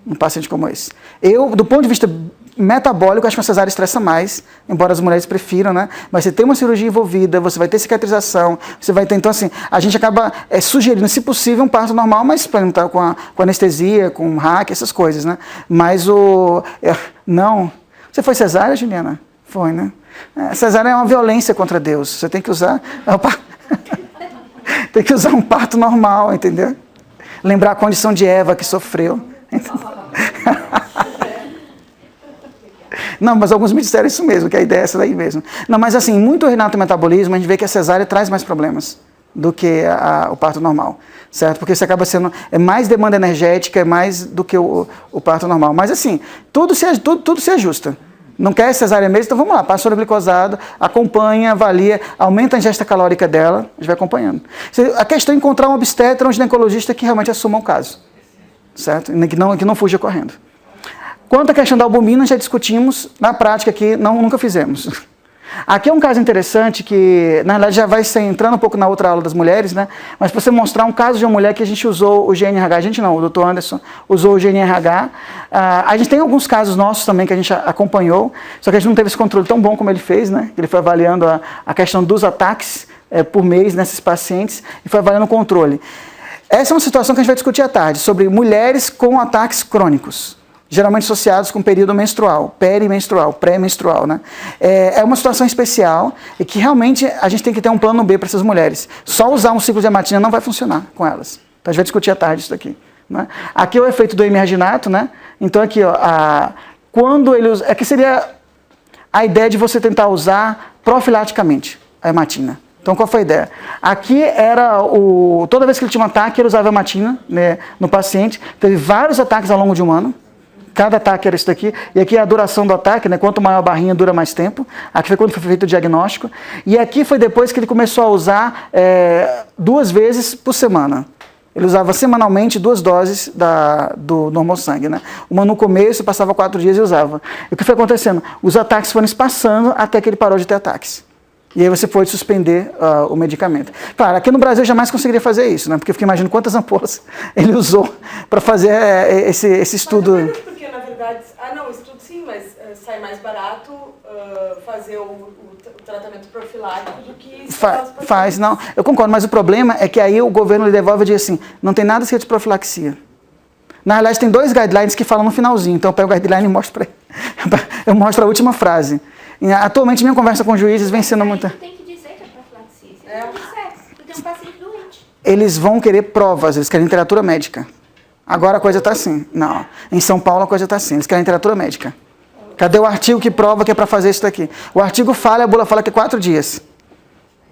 Um paciente como esse. Eu, do ponto de vista metabólico, acho que a cesárea estressa mais, embora as mulheres prefiram, né? Mas você tem uma cirurgia envolvida, você vai ter cicatrização, você vai ter, então assim, a gente acaba sugerindo, se possível, um parto normal, mas para não estar com anestesia, com hack, essas coisas, né? Mas não. Você foi cesárea, Juliana? Foi, né? Cesárea é uma violência contra Deus. Você tem que usar... tem que usar um parto normal, entendeu? Lembrar a condição de Eva que sofreu. Não, mas alguns me disseram isso mesmo, que a ideia é essa daí mesmo. Não, mas assim, muito renato metabolismo, a gente vê que a cesárea traz mais problemas do que o parto normal, certo? Porque você acaba sendo mais demanda energética, mais do que o parto normal. Mas assim, tudo se ajusta. Não quer cesárea mesmo? Então vamos lá, passa soro glicosado, acompanha, avalia, aumenta a ingesta calórica dela, a gente vai acompanhando. A questão é encontrar um obstetra, um ginecologista que realmente assuma o caso, certo? Que não fuja correndo. Quanto à questão da albumina, já discutimos, na prática aqui nunca fizemos. Aqui é um caso interessante que, na verdade, já vai entrando um pouco na outra aula das mulheres, né? Mas para você mostrar um caso de uma mulher que a gente usou o GNRH, a gente não, o Dr. Anderson usou o GNRH. A gente tem alguns casos nossos também que a gente acompanhou, só que a gente não teve esse controle tão bom como ele fez, né? Ele foi avaliando a questão dos ataques por mês nesses pacientes e foi avaliando o controle. Essa é uma situação que a gente vai discutir à tarde, sobre mulheres com ataques crônicos, geralmente associados com período menstrual, perimenstrual, pré-menstrual, né? É uma situação especial e que realmente a gente tem que ter um plano B para essas mulheres. Só usar um ciclo de hematina não vai funcionar com elas. Então a gente vai discutir à tarde isso daqui, né? Aqui é o efeito do hemiarginato, né? Então aqui, ó, quando ele usa... Aqui seria a ideia de você tentar usar profilaticamente a hematina. Então, qual foi a ideia? Aqui era toda vez que ele tinha um ataque, ele usava a hematina, né, no paciente. Teve vários ataques ao longo de um ano. Cada ataque era isso daqui. E aqui é a duração do ataque, né? Quanto maior a barrinha, dura mais tempo. Aqui foi quando foi feito o diagnóstico. E aqui foi depois que ele começou a usar 2 vezes por semana. Ele usava semanalmente 2 doses do normosangue, né? Uma no começo, passava 4 dias e usava. E o que foi acontecendo? Os ataques foram espaçando até que ele parou de ter ataques. E aí você pode suspender o medicamento. Claro, aqui no Brasil eu jamais conseguiria fazer isso, né? Porque eu fico imaginando quantas ampolas ele usou para fazer esse estudo. Mas porque, na verdade, não, estudo sim, mas sai mais barato fazer o tratamento profilático do que... Faz, não. Eu concordo, mas o problema é que aí o governo lhe devolve e diz assim, não tem nada escrito de profilaxia. Na realidade, tem 2 guidelines que falam no finalzinho, então eu pego o guideline e mostro para ele. Eu mostro a última frase. Atualmente, minha conversa com juízes vem sendo muita... Tem que dizer que é profilaxia. Se não disser, tu tem um paciente doente. Eles vão querer provas, eles querem literatura médica. Agora a coisa está assim. Não, em São Paulo a coisa está assim, eles querem literatura médica. Cadê o artigo que prova que é para fazer isso daqui? O artigo fala, a bula fala que é 4 dias.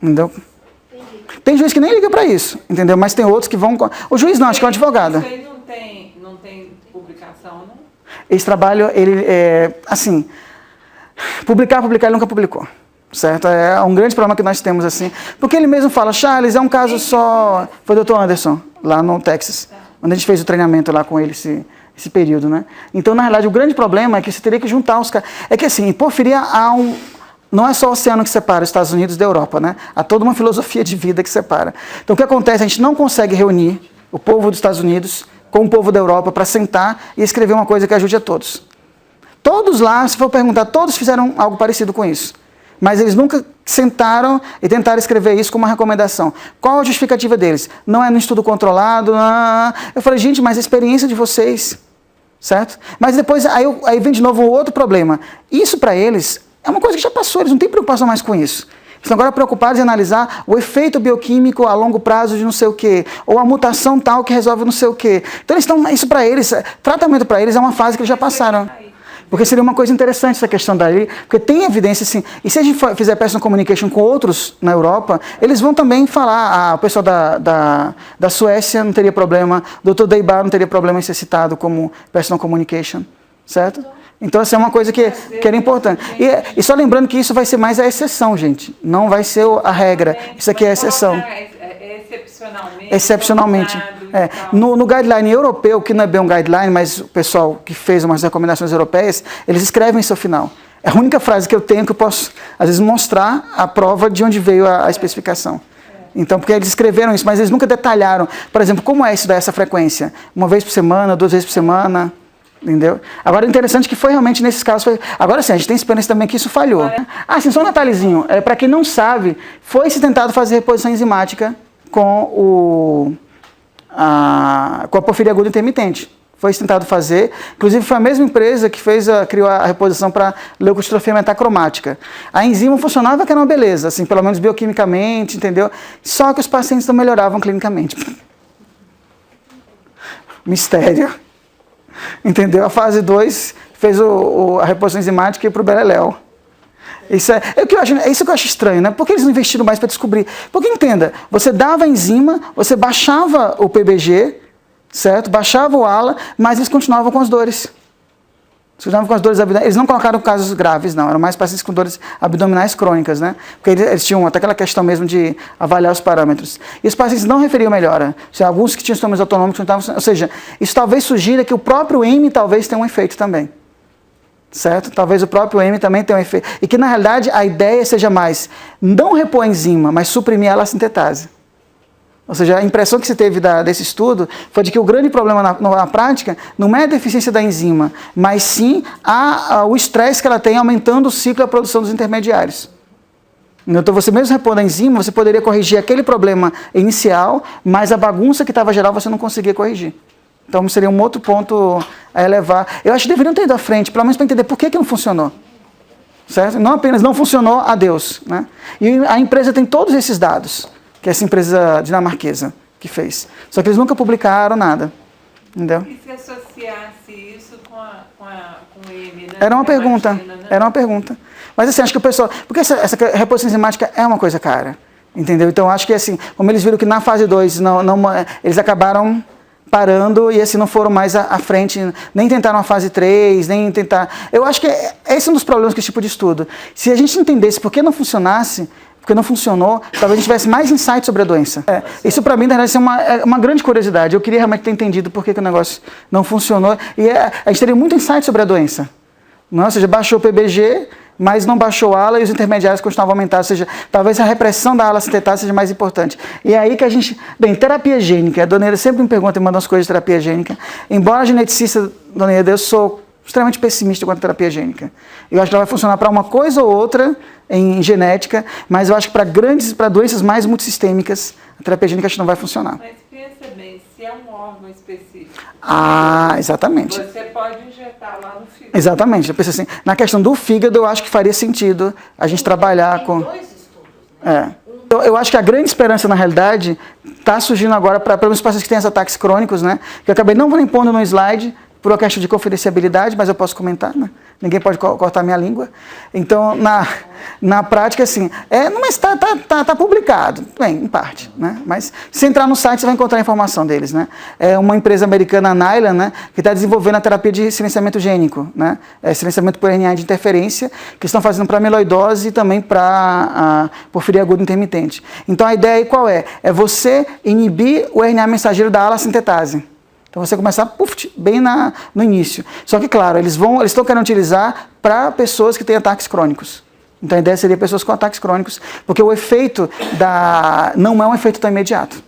Entendeu? Tem juiz que nem liga para isso, entendeu? Mas tem outros que vão... O juiz não, acho que é um advogado. Isso aí não tem publicação, não? Esse trabalho, ele assim, publicar, ele nunca publicou, certo? É um grande problema que nós temos, assim, porque ele mesmo fala, Charles, é um caso só... Foi o Dr. Anderson, lá no Texas, onde a gente fez o treinamento lá com ele, esse período, né? Então, na realidade, o grande problema é que você teria que juntar os caras... É que, assim, em porfiria há um... Não é só o oceano que separa os Estados Unidos da Europa, né? Há toda uma filosofia de vida que separa. Então, o que acontece? A gente não consegue reunir o povo dos Estados Unidos com o povo da Europa para sentar e escrever uma coisa que ajude a todos. Todos lá, se for perguntar, todos fizeram algo parecido com isso. Mas eles nunca sentaram e tentaram escrever isso como uma recomendação. Qual a justificativa deles? Não é no estudo controlado, não. Eu falei, gente, mas a experiência de vocês, certo? Mas depois, aí vem de novo outro problema. Isso para eles é uma coisa que já passou, eles não têm preocupação mais com isso. Eles estão agora preocupados em analisar o efeito bioquímico a longo prazo de não sei o quê, ou a mutação tal que resolve não sei o quê. Então, isso para eles, tratamento para eles é uma fase que eles já passaram. Porque seria uma coisa interessante essa questão daí, porque tem evidência, assim, e se a gente fizer personal communication com outros na Europa, eles vão também falar, o pessoal da Suécia não teria problema, o Dr. Deibar não teria problema em ser citado como personal communication, certo? Então, essa é uma coisa que era importante. E só lembrando que isso vai ser mais a exceção, gente. Não vai ser a regra. Isso aqui é a exceção. Excepcionalmente. No guideline europeu, que não é bem um guideline, mas o pessoal que fez umas recomendações europeias, eles escrevem isso ao final. É a única frase que eu tenho que eu posso, às vezes, mostrar a prova de onde veio a especificação. Então, porque eles escreveram isso, mas eles nunca detalharam. Por exemplo, como é isso dessa frequência? 1 vez por semana, 2 vezes por semana... Entendeu? Agora, o interessante é que foi realmente nesses casos... Agora sim, a gente tem experiência também que isso falhou. Sim, só um detalhezinho. Para quem não sabe, foi-se tentado fazer reposição enzimática com a porfiria aguda intermitente. Foi tentado fazer. Inclusive, foi a mesma empresa que criou a reposição para leucotriofia metacromática. A enzima funcionava que era uma beleza, assim, pelo menos bioquimicamente, entendeu? Só que os pacientes não melhoravam clinicamente. Mistério. Entendeu? A fase 2 fez a reposição enzimática e ir para o beleléu. Isso é isso que eu acho estranho, né? Por que eles não investiram mais para descobrir? Porque, entenda, você dava a enzima, você baixava o PBG, certo? Baixava o ALA, mas eles continuavam com as dores. Eles não colocaram casos graves, não. Eram mais pacientes com dores abdominais crônicas, né? Porque eles tinham até aquela questão mesmo de avaliar os parâmetros. E os pacientes não referiam melhora. Ou seja, alguns que tinham sintomas autonômicos não estavam... Ou seja, isso talvez sugira que o próprio M talvez tenha um efeito também. Certo? Talvez o próprio M também tenha um efeito. E que, na realidade, a ideia seja mais não repor a enzima, mas suprimir a sintetase. Ou seja, a impressão que se teve desse estudo foi de que o grande problema na prática não é a deficiência da enzima, mas sim o estresse que ela tem aumentando o ciclo e a produção dos intermediários. Então, você mesmo repondo a enzima, você poderia corrigir aquele problema inicial, mas a bagunça que estava geral você não conseguia corrigir. Então, seria um outro ponto a elevar. Eu acho que deveriam ter ido à frente, pelo menos para entender por que não funcionou. Certo? Não apenas não funcionou, adeus. Né? E a empresa tem todos esses dados, que é essa empresa dinamarquesa que fez. Só que eles nunca publicaram nada. Entendeu? E se associasse isso com o EM, né? Era uma pergunta. Né? Era uma pergunta. Mas assim, acho que o pessoal... Porque essa reposição enzimática é uma coisa cara. Entendeu? Então, acho que assim, como eles viram que na fase 2 eles acabaram parando e assim não foram mais à frente, nem tentaram a fase 3, nem tentar... Eu acho que esse é um dos problemas com esse tipo de estudo. Se a gente entendesse por que não funcionasse, porque não funcionou, talvez a gente tivesse mais insight sobre a doença. Isso para mim, na verdade, é uma grande curiosidade. Eu queria realmente ter entendido por que o negócio não funcionou. E a gente teria muito insight sobre a doença. Não? Ou seja, baixou o PBG, mas não baixou a ALA e os intermediários continuavam aumentados. Ou seja, talvez a repressão da ALA sintetase seja mais importante. E é aí que a gente... Bem, terapia gênica. A Dona Eda sempre me pergunta e manda umas coisas de terapia gênica. Embora geneticista, Dona Eda, eu sou extremamente pessimista quanto à terapia gênica. Eu acho que ela vai funcionar para uma coisa ou outra em genética, mas eu acho que para doenças mais multissistêmicas, a terapia gênica acho que não vai funcionar. Mas pensa bem, se é um órgão específico, Ah, exatamente. Você pode injetar lá no fígado. Exatamente. Eu penso assim, na questão do fígado, eu acho que faria sentido a gente trabalhar com... Tem 2 estudos, né? Eu acho que a grande esperança, na realidade, está surgindo agora para os pacientes que têm esses ataques crônicos, né? Que eu acabei não vou pondo no slide, por uma questão de confidencialidade, mas eu posso comentar, né? Ninguém pode cortar minha língua. Então, na prática, assim, mas está publicado, bem, em parte, né? Mas se entrar no site, você vai encontrar a informação deles, né? É uma empresa americana, a Nylan, né? Que está desenvolvendo a terapia de silenciamento gênico, né? Silenciamento por RNA de interferência, que estão fazendo para amiloidose e também para porfiria aguda intermitente. Então, a ideia aí qual é? É você inibir o RNA mensageiro da ala-sintetase. Então você começar bem no início. Só que, claro, eles estão querendo utilizar para pessoas que têm ataques crônicos. Então a ideia seria pessoas com ataques crônicos, porque o efeito não é um efeito tão imediato.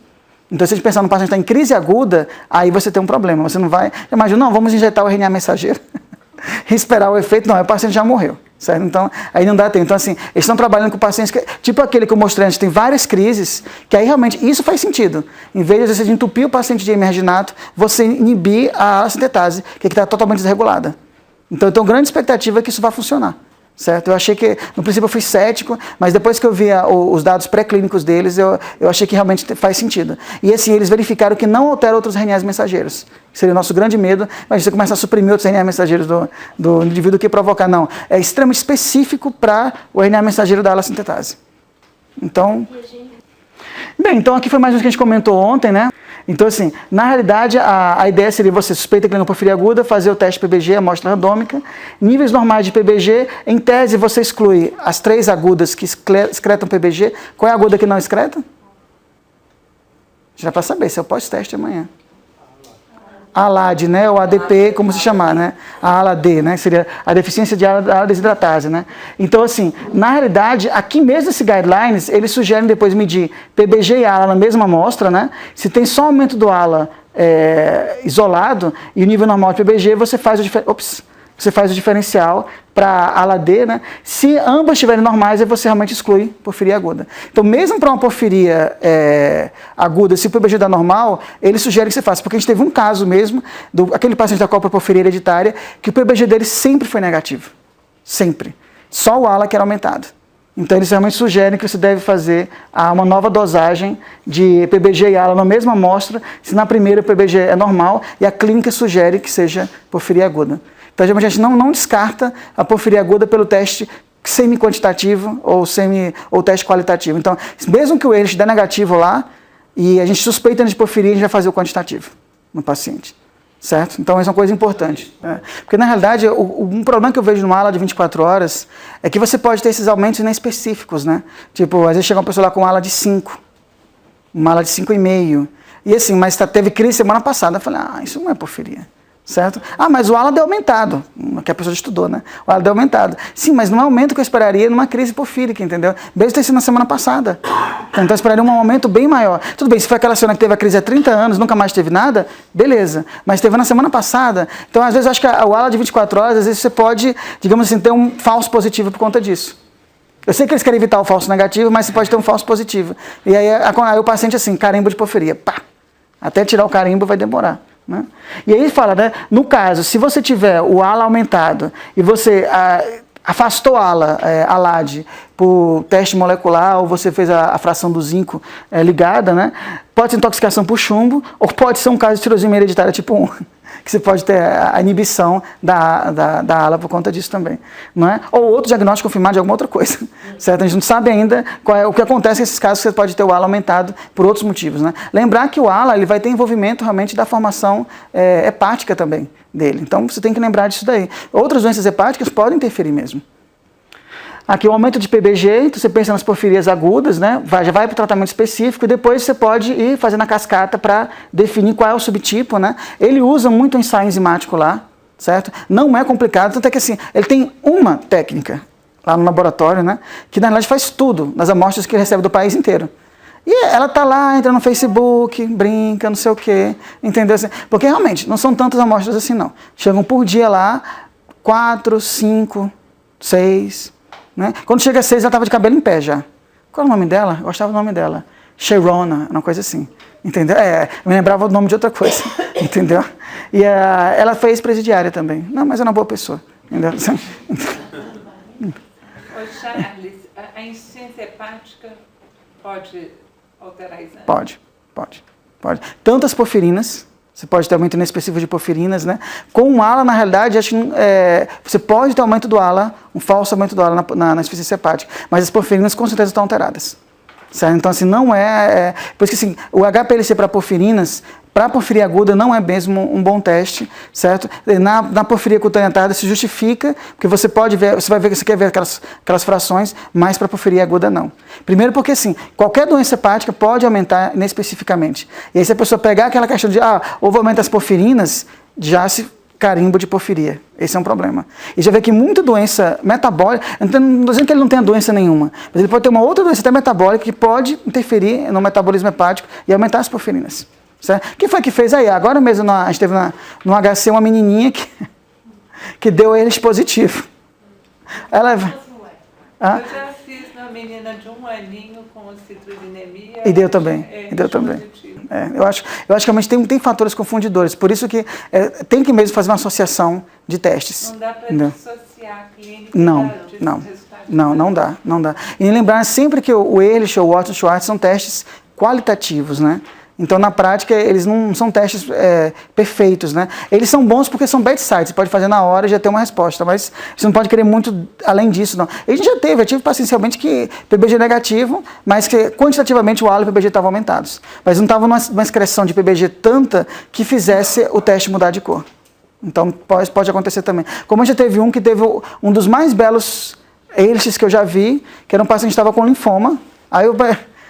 Então se a gente pensar no paciente que está em crise aguda, aí você tem um problema. Você não vai, imagina, não, vamos injetar o RNA mensageiro e esperar o efeito. Não, o paciente já morreu. Certo? Então, aí não dá tempo. Então, assim, eles estão trabalhando com pacientes, tipo aquele que eu mostrei antes, tem várias crises, que aí realmente, isso faz sentido. Em vez de você entupir o paciente de emerginato, você inibir a sintetase, que está totalmente desregulada. Então, eu tenho grande expectativa que isso vai funcionar. Certo? Eu achei que, no princípio eu fui cético, mas depois que eu vi os dados pré-clínicos deles, eu achei que realmente faz sentido. E assim, eles verificaram que não altera outros RNAs mensageiros. Seria o nosso grande medo, mas você começar a suprimir outros RNA mensageiros do indivíduo que provocar. Não, é extremamente específico para o RNA mensageiro da ala-sintetase. Então, bem, então aqui foi mais um que a gente comentou ontem, né? Então, assim, na realidade, a ideia seria você suspeita clínica porfiria aguda, fazer o teste PBG, amostra randômica, níveis normais de PBG, em tese você exclui as 3 agudas que excretam PBG. Qual é a aguda que não excreta? Já para saber, se é o pós-teste amanhã. A ALAD, né, ou ADP, como se chamar, né, a ALA-D, né, seria a deficiência de ala desidratase, né. Então, assim, na realidade, aqui mesmo esse guidelines, eles sugerem depois medir PBG e ALA na mesma amostra, né, se tem só aumento do ALA isolado e o nível normal de PBG, você faz o diferencial para ALA-D, né? Se ambas estiverem normais, aí você realmente exclui porfiria aguda. Então, mesmo para uma porfiria aguda, se o PBG dá normal, ele sugere que você faça, porque a gente teve um caso mesmo, aquele paciente da qual porfiria hereditária, que o PBG dele sempre foi negativo. Sempre. Só o ALA que era aumentado. Então, eles realmente sugerem que você deve fazer uma nova dosagem de PBG e ALA na mesma amostra, se na primeira o PBG é normal e a clínica sugere que seja porfiria aguda. Então, a gente não descarta a porfiria aguda pelo teste semi-quantitativo ou teste qualitativo. Então, mesmo que o Ehrlich dê negativo lá, e a gente suspeita de porfiria, a gente vai fazer o quantitativo no paciente. Certo? Então, isso é uma coisa importante. Né? Porque, na realidade, um problema que eu vejo numa ala de 24 horas é que você pode ter esses aumentos inespecíficos, né? Tipo, às vezes chega uma pessoa lá com uma ala de 5, uma ala de 5,5. E assim, mas teve crise semana passada. Eu falei, isso não é porfiria. Certo? Mas o ALA deu aumentado, que a pessoa estudou, né? O ALA deu aumentado. Sim, mas não é um aumento que eu esperaria numa crise porfírica, entendeu? Mesmo ter sido na semana passada. Então eu esperaria um aumento bem maior. Tudo bem, se foi aquela senhora que teve a crise há 30 anos, nunca mais teve nada, beleza. Mas teve na semana passada. Então, às vezes, eu acho que o ALA de 24 horas, às vezes você pode, digamos assim, ter um falso positivo por conta disso. Eu sei que eles querem evitar o falso negativo, mas você pode ter um falso positivo. E aí o paciente, assim, carimbo de porfiria. Pá! Até tirar o carimbo vai demorar. Né? E aí ele fala, né, no caso, se você tiver o ALA aumentado e você afastou a ALAD por teste molecular ou você fez a fração do zinco ligada, né, pode ser intoxicação por chumbo ou pode ser um caso de tirosina hereditária tipo 1, que você pode ter a inibição da ALA por conta disso também. Não é? Ou outro diagnóstico confirmado de alguma outra coisa. Certo? A gente não sabe ainda o que acontece nesses casos que você pode ter o ALA aumentado por outros motivos. Né? Lembrar que o ALA ele vai ter envolvimento realmente da formação hepática também dele. Então você tem que lembrar disso daí. Outras doenças hepáticas podem interferir mesmo. Aqui o aumento de PBG, então você pensa nas porfirias agudas, né? Já vai para o tratamento específico e depois você pode ir fazendo a cascata para definir qual é o subtipo, né? Ele usa muito o ensaio enzimático lá, certo? Não é complicado, tanto é que assim, ele tem uma técnica lá no laboratório, né? Que na verdade faz tudo nas amostras que ele recebe do país inteiro. E ela tá lá, entra no Facebook, brinca, não sei o quê, entendeu? Porque realmente não são tantas amostras assim não. Chegam por dia lá, 4, 5, 6... Né? Quando chega a 6, ela estava de cabelo em pé já. Qual é o nome dela? Eu gostava do nome dela. Sharona, uma coisa assim, entendeu? Me lembrava o nome de outra coisa, entendeu? E ela foi ex-presidiária também. Não, mas é uma boa pessoa, entendeu? Ô Charles, a insuficiência hepática pode alterar exame? Pode. Tanto as porfirinas, você pode ter aumento inexpressivo de porfirinas, né? Com o ALA, na realidade, acho que você pode ter aumento do ALA, um falso aumento do ALA na insuficiência hepática, mas as porfirinas com certeza estão alteradas. Certo? Então, assim, não por isso que, assim, o HPLC para porfirinas, para porfiria aguda, não é mesmo um bom teste, certo? Na porfiria cutânea tarda se justifica, porque você pode ver, você quer ver aquelas frações, mas para porfiria aguda não. Primeiro porque, assim, qualquer doença hepática pode aumentar inespecificamente. E aí, se a pessoa pegar aquela questão de, houve aumento das porfirinas, já se carimbo de porfiria. Esse é um problema. E já vê que muita doença metabólica, não estou dizendo que ele não tenha doença nenhuma, mas ele pode ter uma outra doença até metabólica que pode interferir no metabolismo hepático e aumentar as porfirinas. Certo? Quem foi que fez aí? Agora mesmo a gente teve no HC uma menininha que deu eles positivo. Ela... Eu já fiz na menina de 1 aninho com citrullinemia. E deu também. Eu acho que realmente tem fatores confundidores. Por isso que tem que mesmo fazer uma associação de testes. Não dá para dissociar a clínica não dá. E lembrar sempre que o Ehrlich ou o Watson-Schwartz são testes qualitativos, né? Então, na prática, eles não são testes perfeitos, né? Eles são bons porque são bedside, você pode fazer na hora e já ter uma resposta, mas você não pode querer muito além disso, não. A gente já tive pacientes realmente que PBG negativo, mas que quantitativamente o ALA e o PBG estavam aumentados. Mas não estava numa excreção de PBG tanta que fizesse o teste mudar de cor. Então, pode acontecer também. Como a gente teve um que teve um dos mais belos Ehrlichs que eu já vi, que era um paciente que estava com linfoma, aí eu...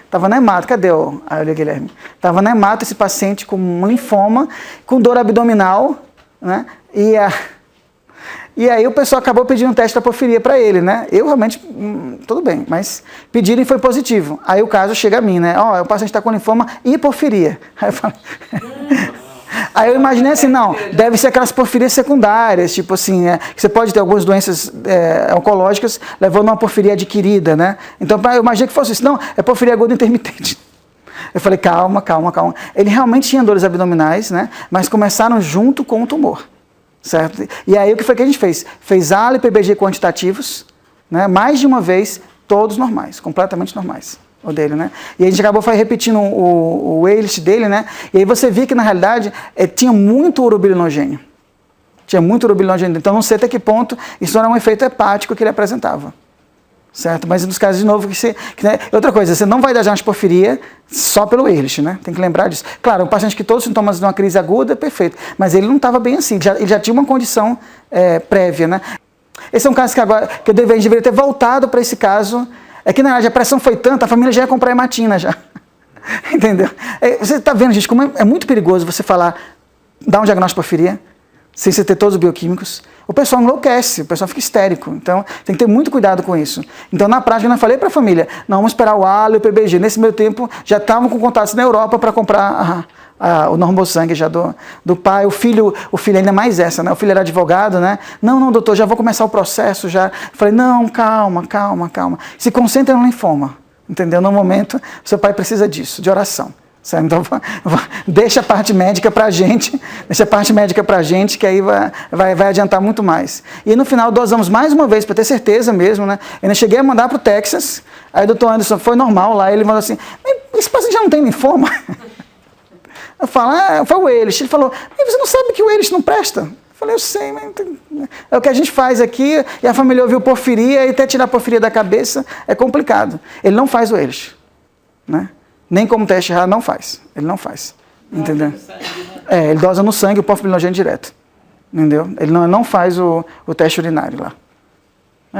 Estava na hemato, cadê o Guilherme? Estava na hemato esse paciente com linfoma, com dor abdominal, né? E aí o pessoal acabou pedindo um teste da porfiria para ele, né? Eu realmente, tudo bem, mas pediram e foi positivo. Aí o caso chega a mim, né? O paciente está com linfoma e porfiria. Aí eu falei... Aí eu imaginei assim, não, deve ser aquelas porfirias secundárias, tipo assim, que você pode ter algumas doenças oncológicas levando a uma porfiria adquirida, né? Então eu imaginei que fosse isso. Não, é porfiria aguda intermitente. Eu falei, calma. Ele realmente tinha dores abdominais, né? Mas começaram junto com o tumor, certo? E aí o que foi que a gente fez? Fez ALA e PBG quantitativos, né? Mais de uma vez, todos normais, completamente normais. O dele, né? E a gente acabou repetindo o Ehrlich dele, né? E aí você via que, na realidade, tinha muito urobilinogênio. Então, não sei até que ponto isso era um efeito hepático que ele apresentava. Certo? Mas nos casos, de novo, né? Outra coisa, você não vai dar porfiria só pelo Ehrlich, né? Tem que lembrar disso. Claro, um paciente que todos os sintomas de uma crise aguda, perfeito. Mas ele não estava bem assim, ele já tinha uma condição prévia, né? Esse é um caso que agora, que a gente deveria ter voltado para esse caso. É que, na verdade, a pressão foi tanta, a família já ia comprar hematina já. Entendeu? Você está vendo, gente, como é muito perigoso você dar um diagnóstico de porfiria, sem você ter todos os bioquímicos. O pessoal enlouquece, o pessoal fica histérico. Então, tem que ter muito cuidado com isso. Então, na prática, eu falei para a família, não, vamos esperar o ALA e o PBG. Nesse meio tempo, já estavam com contatos na Europa para comprar o normosangue já do pai. O filho ainda mais essa, né? O filho era advogado, né? Não, doutor, já vou começar o processo já. Eu falei, não, calma. Se concentra no linfoma, entendeu? No momento, seu pai precisa disso, de oração. Certo? Então, deixa a parte médica para a gente, que aí vai adiantar muito mais. E no final, dosamos mais uma vez, para ter certeza mesmo, né? Eu ainda cheguei a mandar para o Texas, aí o doutor Anderson foi normal lá, ele falou assim, esse paciente já não tem linfoma? Eu falo, foi o Ehrlich. Ele falou, você não sabe que o Ehrlich não presta? Eu falei, eu sei, mas é o que a gente faz aqui, e a família ouviu porfiria, e até tirar a porfiria da cabeça é complicado. Ele não faz o Ehrlich, né? Nem como teste errado, ele não faz, entendeu? Ele dosa no sangue o porfirinogênio direto, entendeu? Ele não faz o teste urinário lá.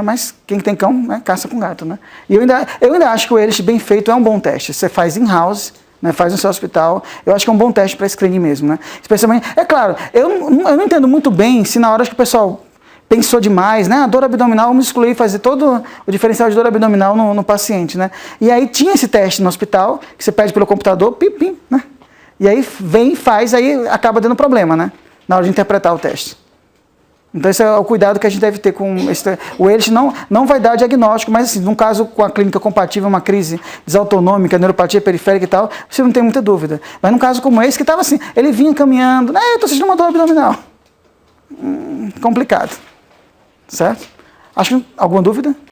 Mas quem tem cão, né, caça com gato, né? E eu ainda acho que o Ehrlich bem feito é um bom teste. Você faz in-house, né, faz no seu hospital, eu acho que é um bom teste para screening mesmo, né? Especialmente, é claro, eu não entendo muito bem se na hora que o pessoal pensou demais, né? A dor abdominal, vamos excluir, fazer todo o diferencial de dor abdominal no paciente, né? E aí tinha esse teste no hospital, que você pede pelo computador, pim, né? E aí vem, faz, aí acaba dando problema, né? Na hora de interpretar o teste. Então, esse é o cuidado que a gente deve ter com esse... O ELIS não vai dar diagnóstico, mas, assim, num caso com a clínica compatível, uma crise desautonômica, neuropatia periférica e tal, você não tem muita dúvida. Mas num caso como esse, que estava assim, ele vinha caminhando, eu estou sentindo uma dor abdominal. Complicado. Certo? Acho que alguma dúvida?